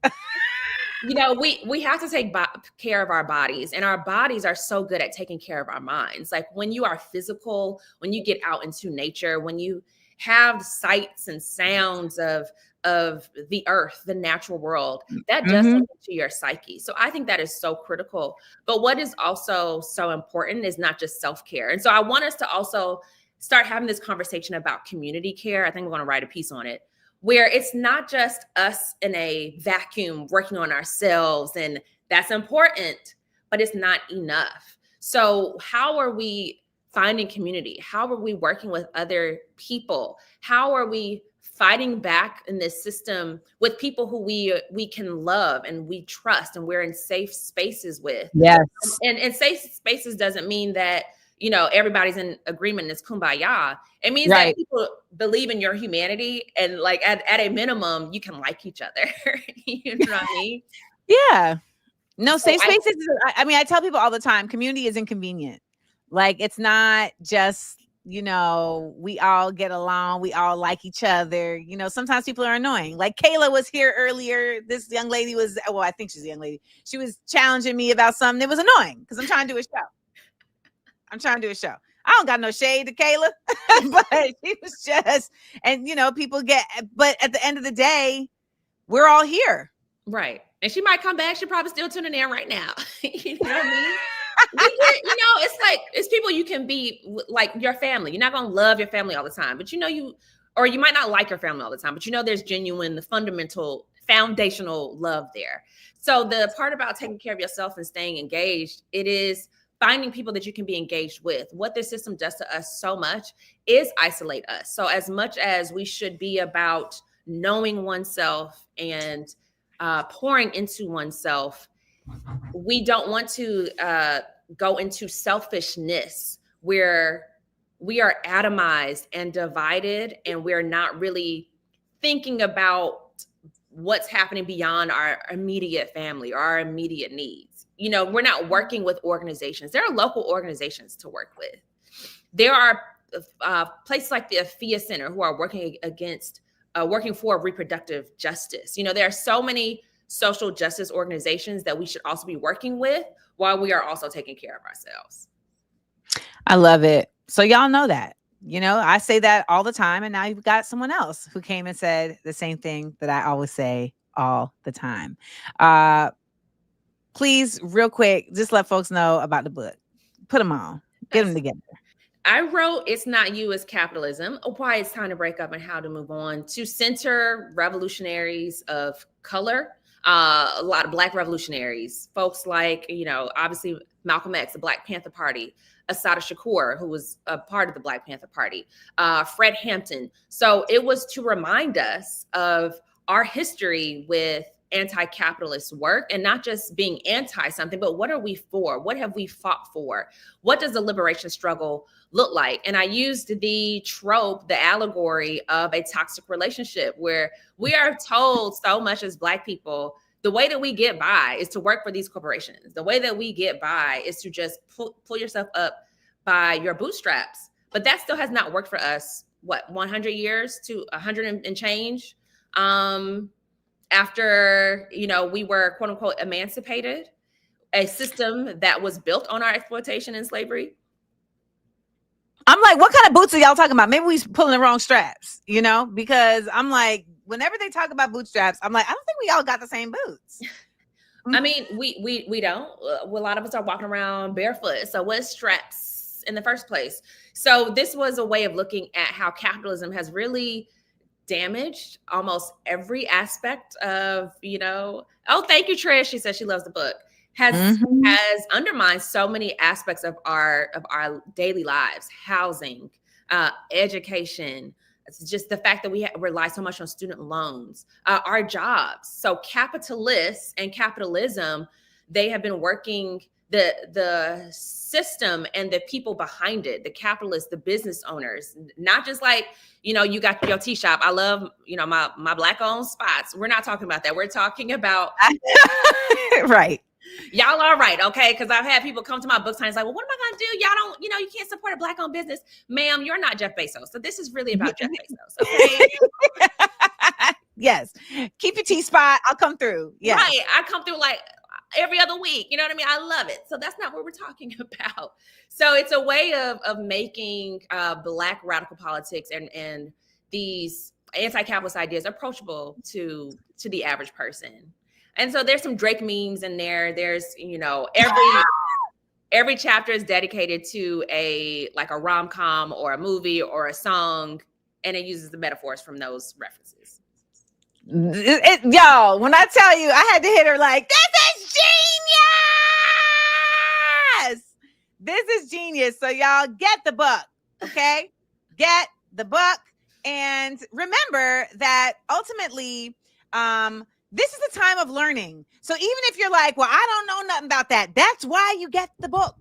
[SPEAKER 5] We have to take care of our bodies, and our bodies are so good at taking care of our minds. Like when you are physical, when you get out into nature, when you have sights and sounds of the earth, the natural world, that does something to your psyche. So I think that is so critical. But what is also so important is not just self-care. And so I want us to also start having this conversation about community care. I think we're going to write a piece on it, where it's not just us in a vacuum working on ourselves, and that's important, but it's not enough. So how are we finding community? How are we working with other people? How are we fighting back in this system with people who we can love and we trust and we're in safe spaces with?
[SPEAKER 1] Yes.
[SPEAKER 5] And safe spaces doesn't mean that, everybody's in agreement, it's kumbaya. It means that people believe in your humanity, and like at a minimum, you can like each other. You know what I mean?
[SPEAKER 1] Yeah. No, safe spaces. I tell people all the time, community is inconvenient. Like it's not just, we all get along. We all like each other. Sometimes people are annoying. Like Kayla was here earlier. This young lady was, I think she's a young lady. She was challenging me about something that was annoying because I'm trying to do a show. I don't got no shade to Kayla, but she was just, and people but at the end of the day, we're all here.
[SPEAKER 5] Right. And she might come back. She's probably still tuning in right now. You know what I mean? It's like, it's people you can be like your family. You're not going to love your family all the time, but you might not like your family all the time, but there's genuine, the fundamental, foundational love there. So the part about taking care of yourself and staying engaged, it is finding people that you can be engaged with. What this system does to us so much is isolate us. So as much as we should be about knowing oneself and pouring into oneself, we don't want to go into selfishness where we are atomized and divided, and we're not really thinking about what's happening beyond our immediate family or our immediate needs. We're not working with organizations. There are local organizations to work with. There are places like the AFIA Center who are working for reproductive justice. There are so many social justice organizations that we should also be working with while we are also taking care of ourselves.
[SPEAKER 1] I love it. So y'all know that, I say that all the time. And now you've got someone else who came and said the same thing that I always say all the time. Please, real quick, just let folks know about the book. Put them on. Get them together.
[SPEAKER 5] I wrote It's Not You, It's Capitalism, Why It's Time to Break Up and How to Move On, to center revolutionaries of color, a lot of Black revolutionaries, folks like, obviously Malcolm X, the Black Panther Party, Assata Shakur, who was a part of the Black Panther Party, Fred Hampton. So it was to remind us of our history with anti-capitalist work, and not just being anti something, but what are we for? What have we fought for? What does the liberation struggle look like? And I used the trope, the allegory of a toxic relationship, where we are told so much as Black people, the way that we get by is to work for these corporations. The way that we get by is to just pull yourself up by your bootstraps. But that still has not worked for us, 100 years to 100 and change? After, we were quote unquote emancipated, a system that was built on our exploitation and slavery.
[SPEAKER 1] I'm like, what kind of boots are y'all talking about? Maybe we pulling the wrong straps, because I'm like, whenever they talk about bootstraps, I'm like, I don't think we all got the same boots.
[SPEAKER 5] I mean, we don't. A lot of us are walking around barefoot. So what's straps in the first place? So this was a way of looking at how capitalism has really damaged almost every aspect of, oh, thank you, Trish. She says she loves the book. Has undermined so many aspects of our daily lives, housing, education. It's just the fact that we rely so much on student loans, our jobs. So capitalists and capitalism, they have been working the system and the people behind it, the capitalists, the business owners, not just like, you got your tea shop. I love, my Black owned spots. We're not talking about that. We're talking about
[SPEAKER 1] right.
[SPEAKER 5] Y'all are right, okay? Because I've had people come to my book signs like, well, what am I going to do? Y'all don't, you can't support a Black-owned business. Ma'am, you're not Jeff Bezos. So this is really about Jeff Bezos, okay?
[SPEAKER 1] Yes. Keep your tea spot. I'll come through. Yes.
[SPEAKER 5] Right. I come through like every other week. You know what I mean? I love it. So that's not what we're talking about. So it's a way of making Black radical politics and these anti-capitalist ideas approachable to the average person. And so there's some Drake memes in there. There's, every chapter is dedicated to a rom-com or a movie or a song, and it uses the metaphors from those references.
[SPEAKER 1] Y'all, when I tell you, I had to hit her like, this is genius. This is genius. So y'all get the book, okay? Get the book. And remember that ultimately, this is the time of learning. So even if you're like, well, I don't know nothing about that, that's why you get the book.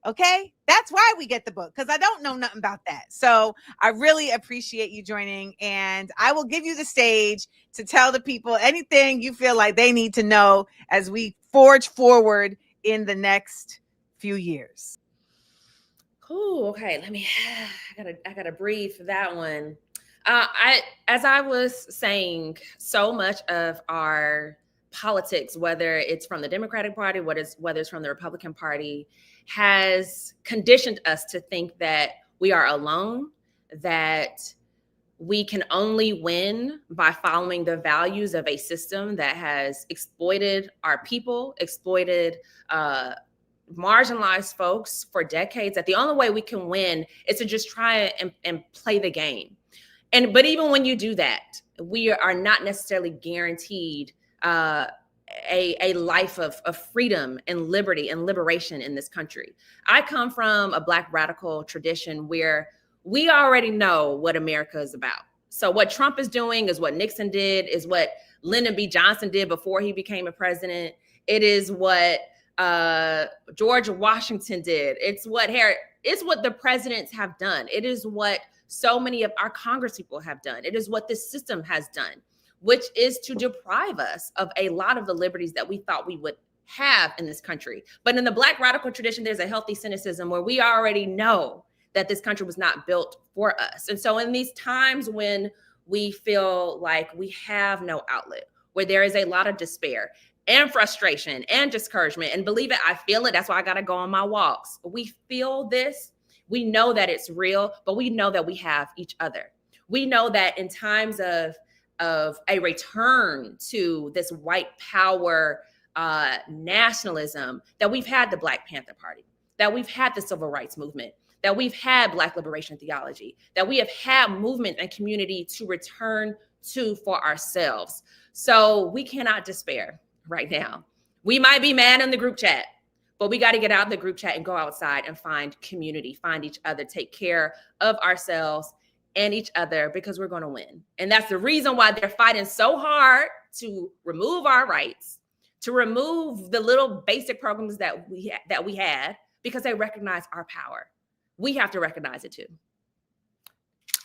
[SPEAKER 1] Okay. That's why we get the book, because I don't know nothing about that. So I really appreciate you joining, and I will give you the stage to tell the people anything you feel like they need to know as we forge forward in the next few years.
[SPEAKER 5] Cool. Okay. I gotta breathe for that one. As I was saying, so much of our politics, whether it's from the Democratic Party, whether it's from the Republican Party, has conditioned us to think that we are alone, that we can only win by following the values of a system that has exploited our people, exploited marginalized folks for decades, that the only way we can win is to just try and play the game. But even when you do that, we are not necessarily guaranteed a life of freedom and liberty and liberation in this country. I come from a Black radical tradition where we already know what America is about. So what Trump is doing is what Nixon did, is what Lyndon B. Johnson did before he became a president. It is what George Washington did. It's what the presidents have done. It is what so many of our Congress people have done. It is what this system has done, which is to deprive us of a lot of the liberties that we thought we would have in this country. But in the Black radical tradition, there's a healthy cynicism where we already know that this country was not built for us. And so in these times when we feel like we have no outlet, where there is a lot of despair and frustration and discouragement, and believe it, I feel it. That's why I got to go on my walks. We feel this. We know that it's real, but we know that we have each other. We know that in times of a return to this white power nationalism, that we've had the Black Panther Party, that we've had the Civil Rights Movement, that we've had Black liberation theology, that we have had movement and community to return to for ourselves. So we cannot despair right now. We might be mad in the group chat, but we got to get out of the group chat and go outside and find community, find each other, take care of ourselves, and each other, because we're going to win. And that's the reason why they're fighting so hard to remove our rights, to remove the little basic programs that we had, because they recognize our power. We have to recognize it too.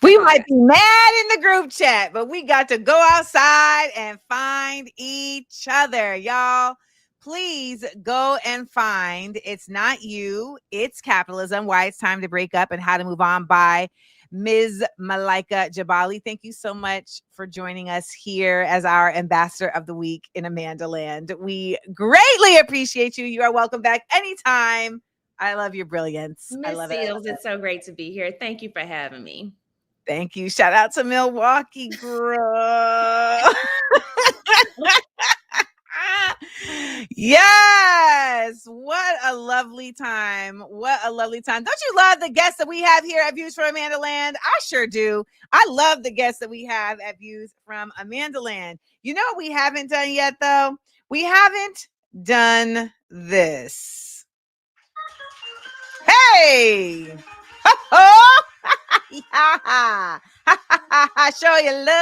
[SPEAKER 1] We might be mad in the group chat, but we got to go outside and find each other, y'all. Please go and find It's Not You, It's Capitalism, Why It's Time to Break Up and How to Move On by Ms. Malaika Jabali. Thank you so much for joining us here as our ambassador of the week in AmandaLand. We greatly appreciate you. You are welcome back anytime. I love your brilliance. I love it.
[SPEAKER 5] Seals, it's so great to be here. Thank you for having me.
[SPEAKER 1] Thank you. Shout out to Milwaukee, girl. Yes. What a lovely time. What a lovely time. Don't you love the guests that we have here at Views from AmandaLand? I sure do. I love the guests that we have at Views from AmandaLand. You know what we haven't done yet, though? We haven't done this. Hey! Oh! Show your love.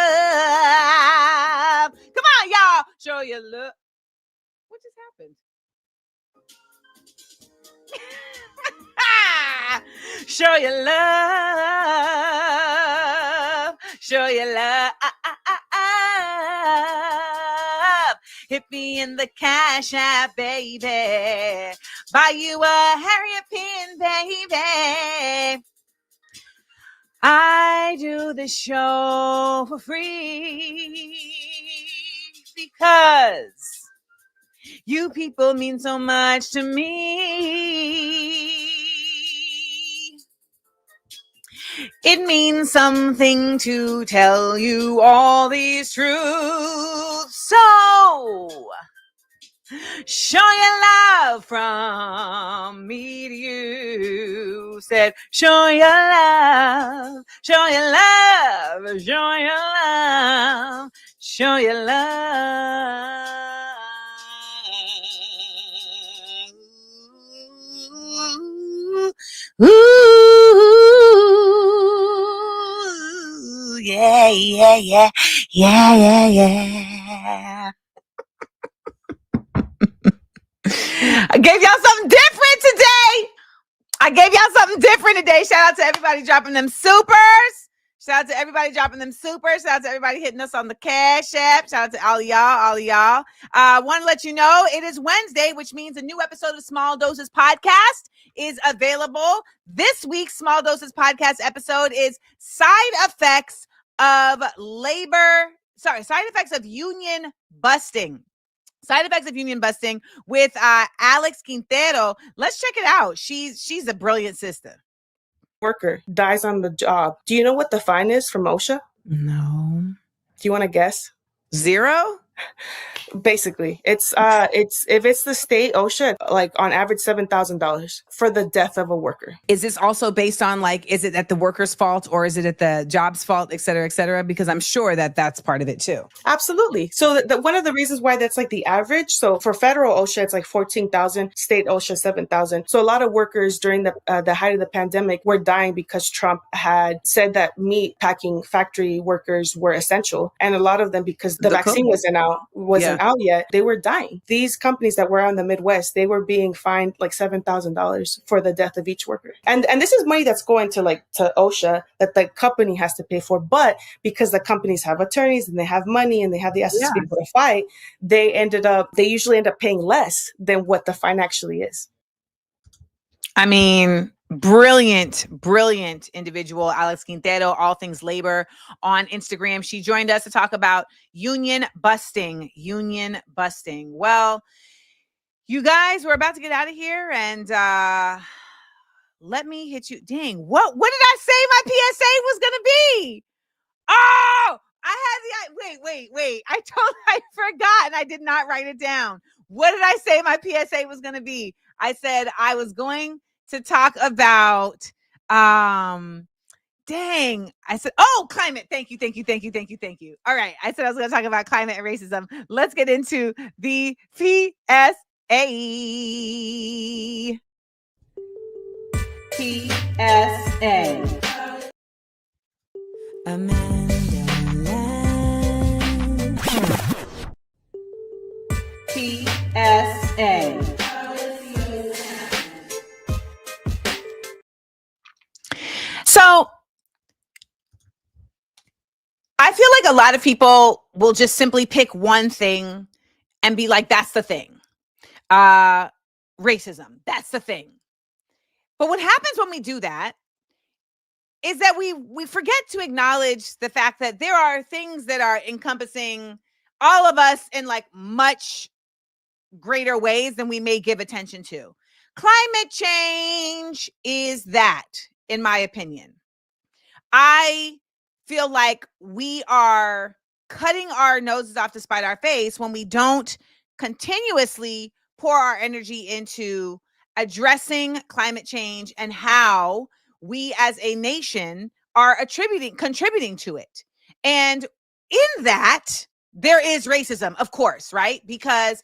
[SPEAKER 1] Come on, y'all. Show your love. What just happened? Show your love. Show your love. Hit me in the Cash App, baby. Buy you a Harriet pin, baby. I do the show for free because you people mean so much to me. It means something to tell you all these truths. So show your love from me to you. Said, show your love, show your love, show your love, show your love. Ooh, yeah, yeah, yeah, yeah, yeah, yeah. I gave y'all something different today. Shout out to everybody dropping them supers. Shout out to everybody dropping them supers. Shout out to everybody hitting us on the Cash App. Shout out to all of y'all. I want to let you know it is Wednesday, which means a new episode of Small Doses Podcast is available. This week's Small Doses Podcast episode is side effects of union busting. Side effects of union busting with Alex Quintero. Let's check it out. She's a brilliant sister.
[SPEAKER 6] Worker dies on the job. Do you know what the fine is from OSHA?
[SPEAKER 1] No.
[SPEAKER 6] Do you want to guess?
[SPEAKER 1] 0?
[SPEAKER 6] Basically, it's if it's the state OSHA, like on average $7,000 for the death of a worker.
[SPEAKER 1] Is this also based on is it at the worker's fault or is it at the job's fault, et cetera, et cetera? Because I'm sure that that's part of it too.
[SPEAKER 6] Absolutely. So one of the reasons why that's like the average. So for federal OSHA, it's like 14,000, state OSHA 7,000. So a lot of workers during the height of the pandemic were dying because Trump had said that meat packing factory workers were essential, and a lot of them because the vaccine wasn't out yet, they were dying. These companies that were out in the Midwest, they were being fined like $7,000 for the death of each worker. And this is money that's going to OSHA that the company has to pay for. But because the companies have attorneys and they have money and they have the assets to be able to fight, they usually end up paying less than what the fine actually is.
[SPEAKER 1] I mean, brilliant individual, Alex Quintero, all things labor on Instagram. She joined us to talk about union busting. Well, you guys, we're about to get out of here, and let me hit you. Dang, what did I say my PSA was gonna be? Oh, wait. I forgot, and I did not write it down. What did I say my PSA was gonna be? I said I was going to talk about I said, climate. Thank you. All right. I said I was going to talk about climate and racism. Let's get into the PSA. think a lot of people will just simply pick one thing and be like, that's the thing. Racism, that's the thing. But what happens when we do that is that we forget to acknowledge the fact that there are things that are encompassing all of us in like much greater ways than we may give attention to. Climate change is that, in my opinion. I feel like we are cutting our noses off to spite our face when we don't continuously pour our energy into addressing climate change and how we as a nation are contributing to it. And in that, there is racism, of course, right? Because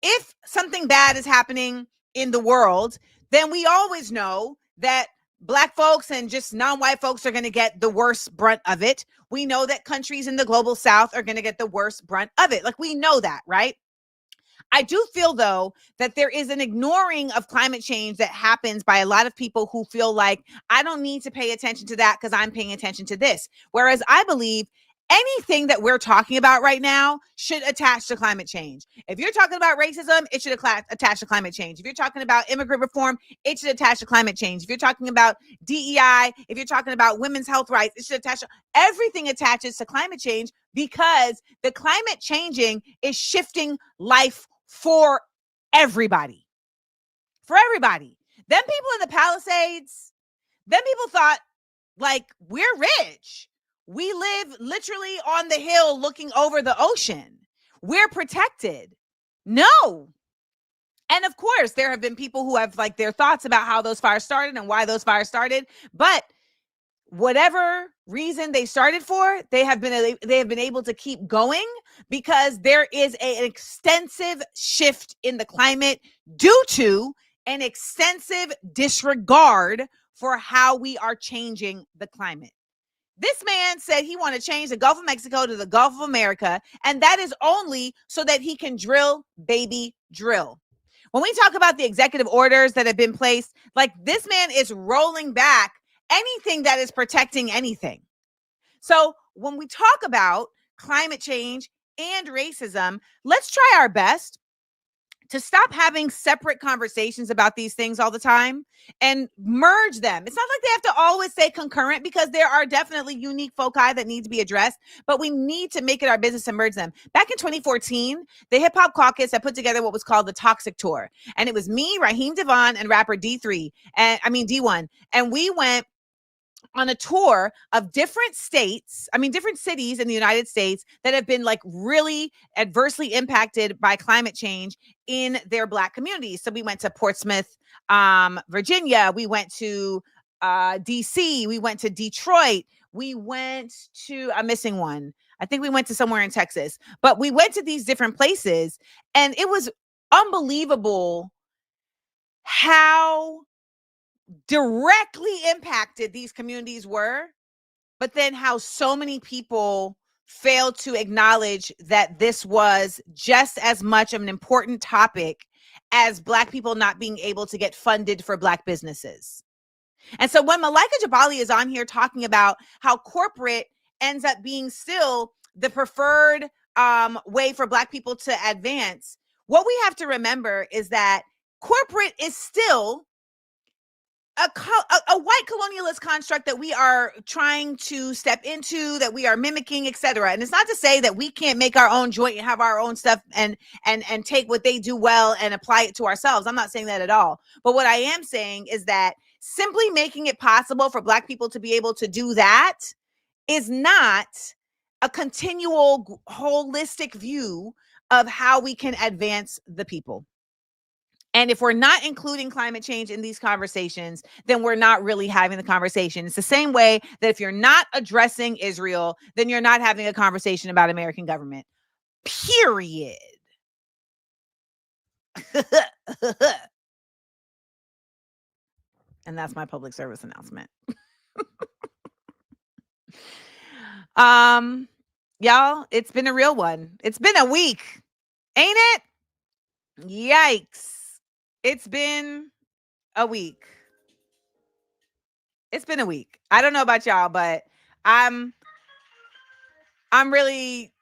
[SPEAKER 1] if something bad is happening in the world, then we always know that Black folks and just non-white folks are going to get the worst brunt of it. We know that countries in the global South are going to get the worst brunt of it. Like, we know that, right? I do feel, though, that there is an ignoring of climate change that happens by a lot of people who feel like, I don't need to pay attention to that because I'm paying attention to this. Whereas I believe anything that we're talking about right now should attach to climate change. If you're talking about racism, it should attach to climate change. If you're talking about immigrant reform, it should attach to climate change. If you're talking about DEI, if you're talking about women's health rights, it should attach to everything attaches to climate change, because the climate changing is shifting life for everybody. For everybody. Them people in the Palisades, them people thought, like, we're rich. We live literally on the hill looking over the ocean. We're protected. No. And of course, there have been people who have like their thoughts about how those fires started and why those fires started. But whatever reason they started for, they have been able to keep going because there is an extensive shift in the climate due to an extensive disregard for how we are changing the climate. This man said he wanted to change the Gulf of Mexico to the Gulf of America, and that is only so that he can drill, baby, drill. When we talk about the executive orders that have been placed, like, this man is rolling back anything that is protecting anything. So when we talk about climate change and racism, let's try our best to stop having separate conversations about these things all the time and merge them. It's not like they have to always stay concurrent, because there are definitely unique foci that need to be addressed, but we need to make it our business to merge them. Back in 2014, the Hip Hop Caucus had put together what was called the Toxic Tour. And it was me, Raheem Devon, and rapper D1. And we went on a tour of different states, different cities in the United States that have been like really adversely impacted by climate change in their Black communities. So we went to Portsmouth, Virginia. We went to DC. We went to Detroit. We went to, I'm missing one. I think we went to somewhere in Texas. But we went to these different places, and it was unbelievable how directly impacted these communities were, but then how so many people failed to acknowledge that this was just as much of an important topic as Black people not being able to get funded for Black businesses. And so when Malaika Jabali is on here talking about how corporate ends up being still the preferred way for Black people to advance, what we have to remember is that corporate is still a white colonialist construct that we are trying to step into, that we are mimicking, etc. And it's not to say that we can't make our own joint and have our own stuff and take what they do well and apply it to ourselves. I'm not saying that at all. But what I am saying is that simply making it possible for Black people to be able to do that is not a continual holistic view of how we can advance the people. And if we're not including climate change in these conversations, then we're not really having the conversation. It's the same way that if you're not addressing Israel, then you're not having a conversation about American government. Period. And that's my public service announcement. Y'all, it's been a real one. It's been a week, ain't it? Yikes. It's been a week. It's been a week. I don't know about y'all, but I'm I'm really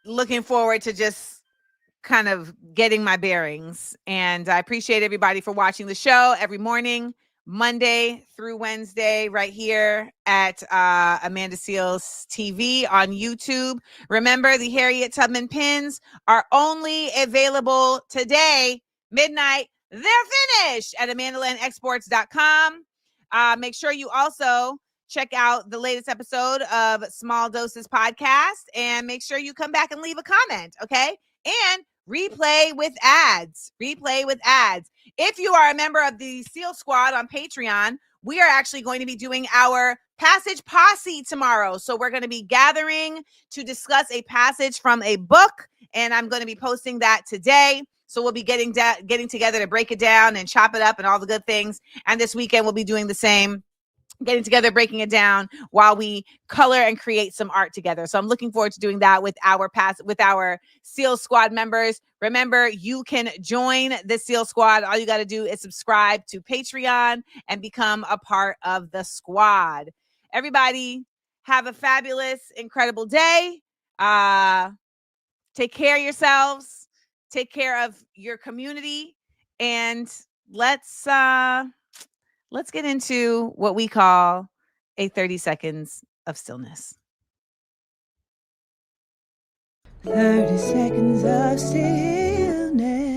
[SPEAKER 1] looking forward to just kind of getting my bearings. And I appreciate everybody for watching the show every morning, Monday through Wednesday, right here at Amanda Seales TV on YouTube. Remember, the Harriet Tubman pins are only available today, midnight. They're finished at AmandaLandExports.com. Make sure you also check out the latest episode of Small Doses Podcast, and make sure you come back and leave a comment, okay? And replay with ads. Replay with ads. If you are a member of the SEAL Squad on Patreon, we are actually going to be doing our passage posse tomorrow. So we're going to be gathering to discuss a passage from a book, and I'm going to be posting that today. So we'll be getting together to break it down and chop it up and all the good things. And this weekend we'll be doing the same, getting together, breaking it down while we color and create some art together. So I'm looking forward to doing that with our SEAL Squad members. Remember, you can join the SEAL Squad. All you got to do is subscribe to Patreon and become a part of the squad. Everybody, have a fabulous, incredible day. Take care of yourselves. Take care of your community. And let's get into what we call a 30 seconds of stillness. 30 seconds of stillness.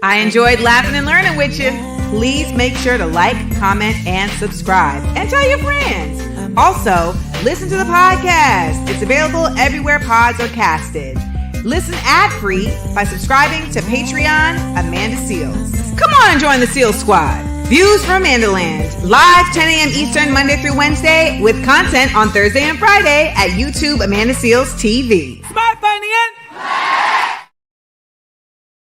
[SPEAKER 1] I enjoyed laughing and learning with you. Please make sure to like, comment, and subscribe. And tell your friends. Also, listen to the podcast. It's available everywhere pods are casted. Listen ad-free by subscribing to Patreon Amanda Seales. Come on and join the SEAL Squad. Views from AmandaLand. Live 10 a.m. Eastern, Monday through Wednesday, with content on Thursday and Friday at YouTube Amanda Seales TV.
[SPEAKER 3] Smart, funny, and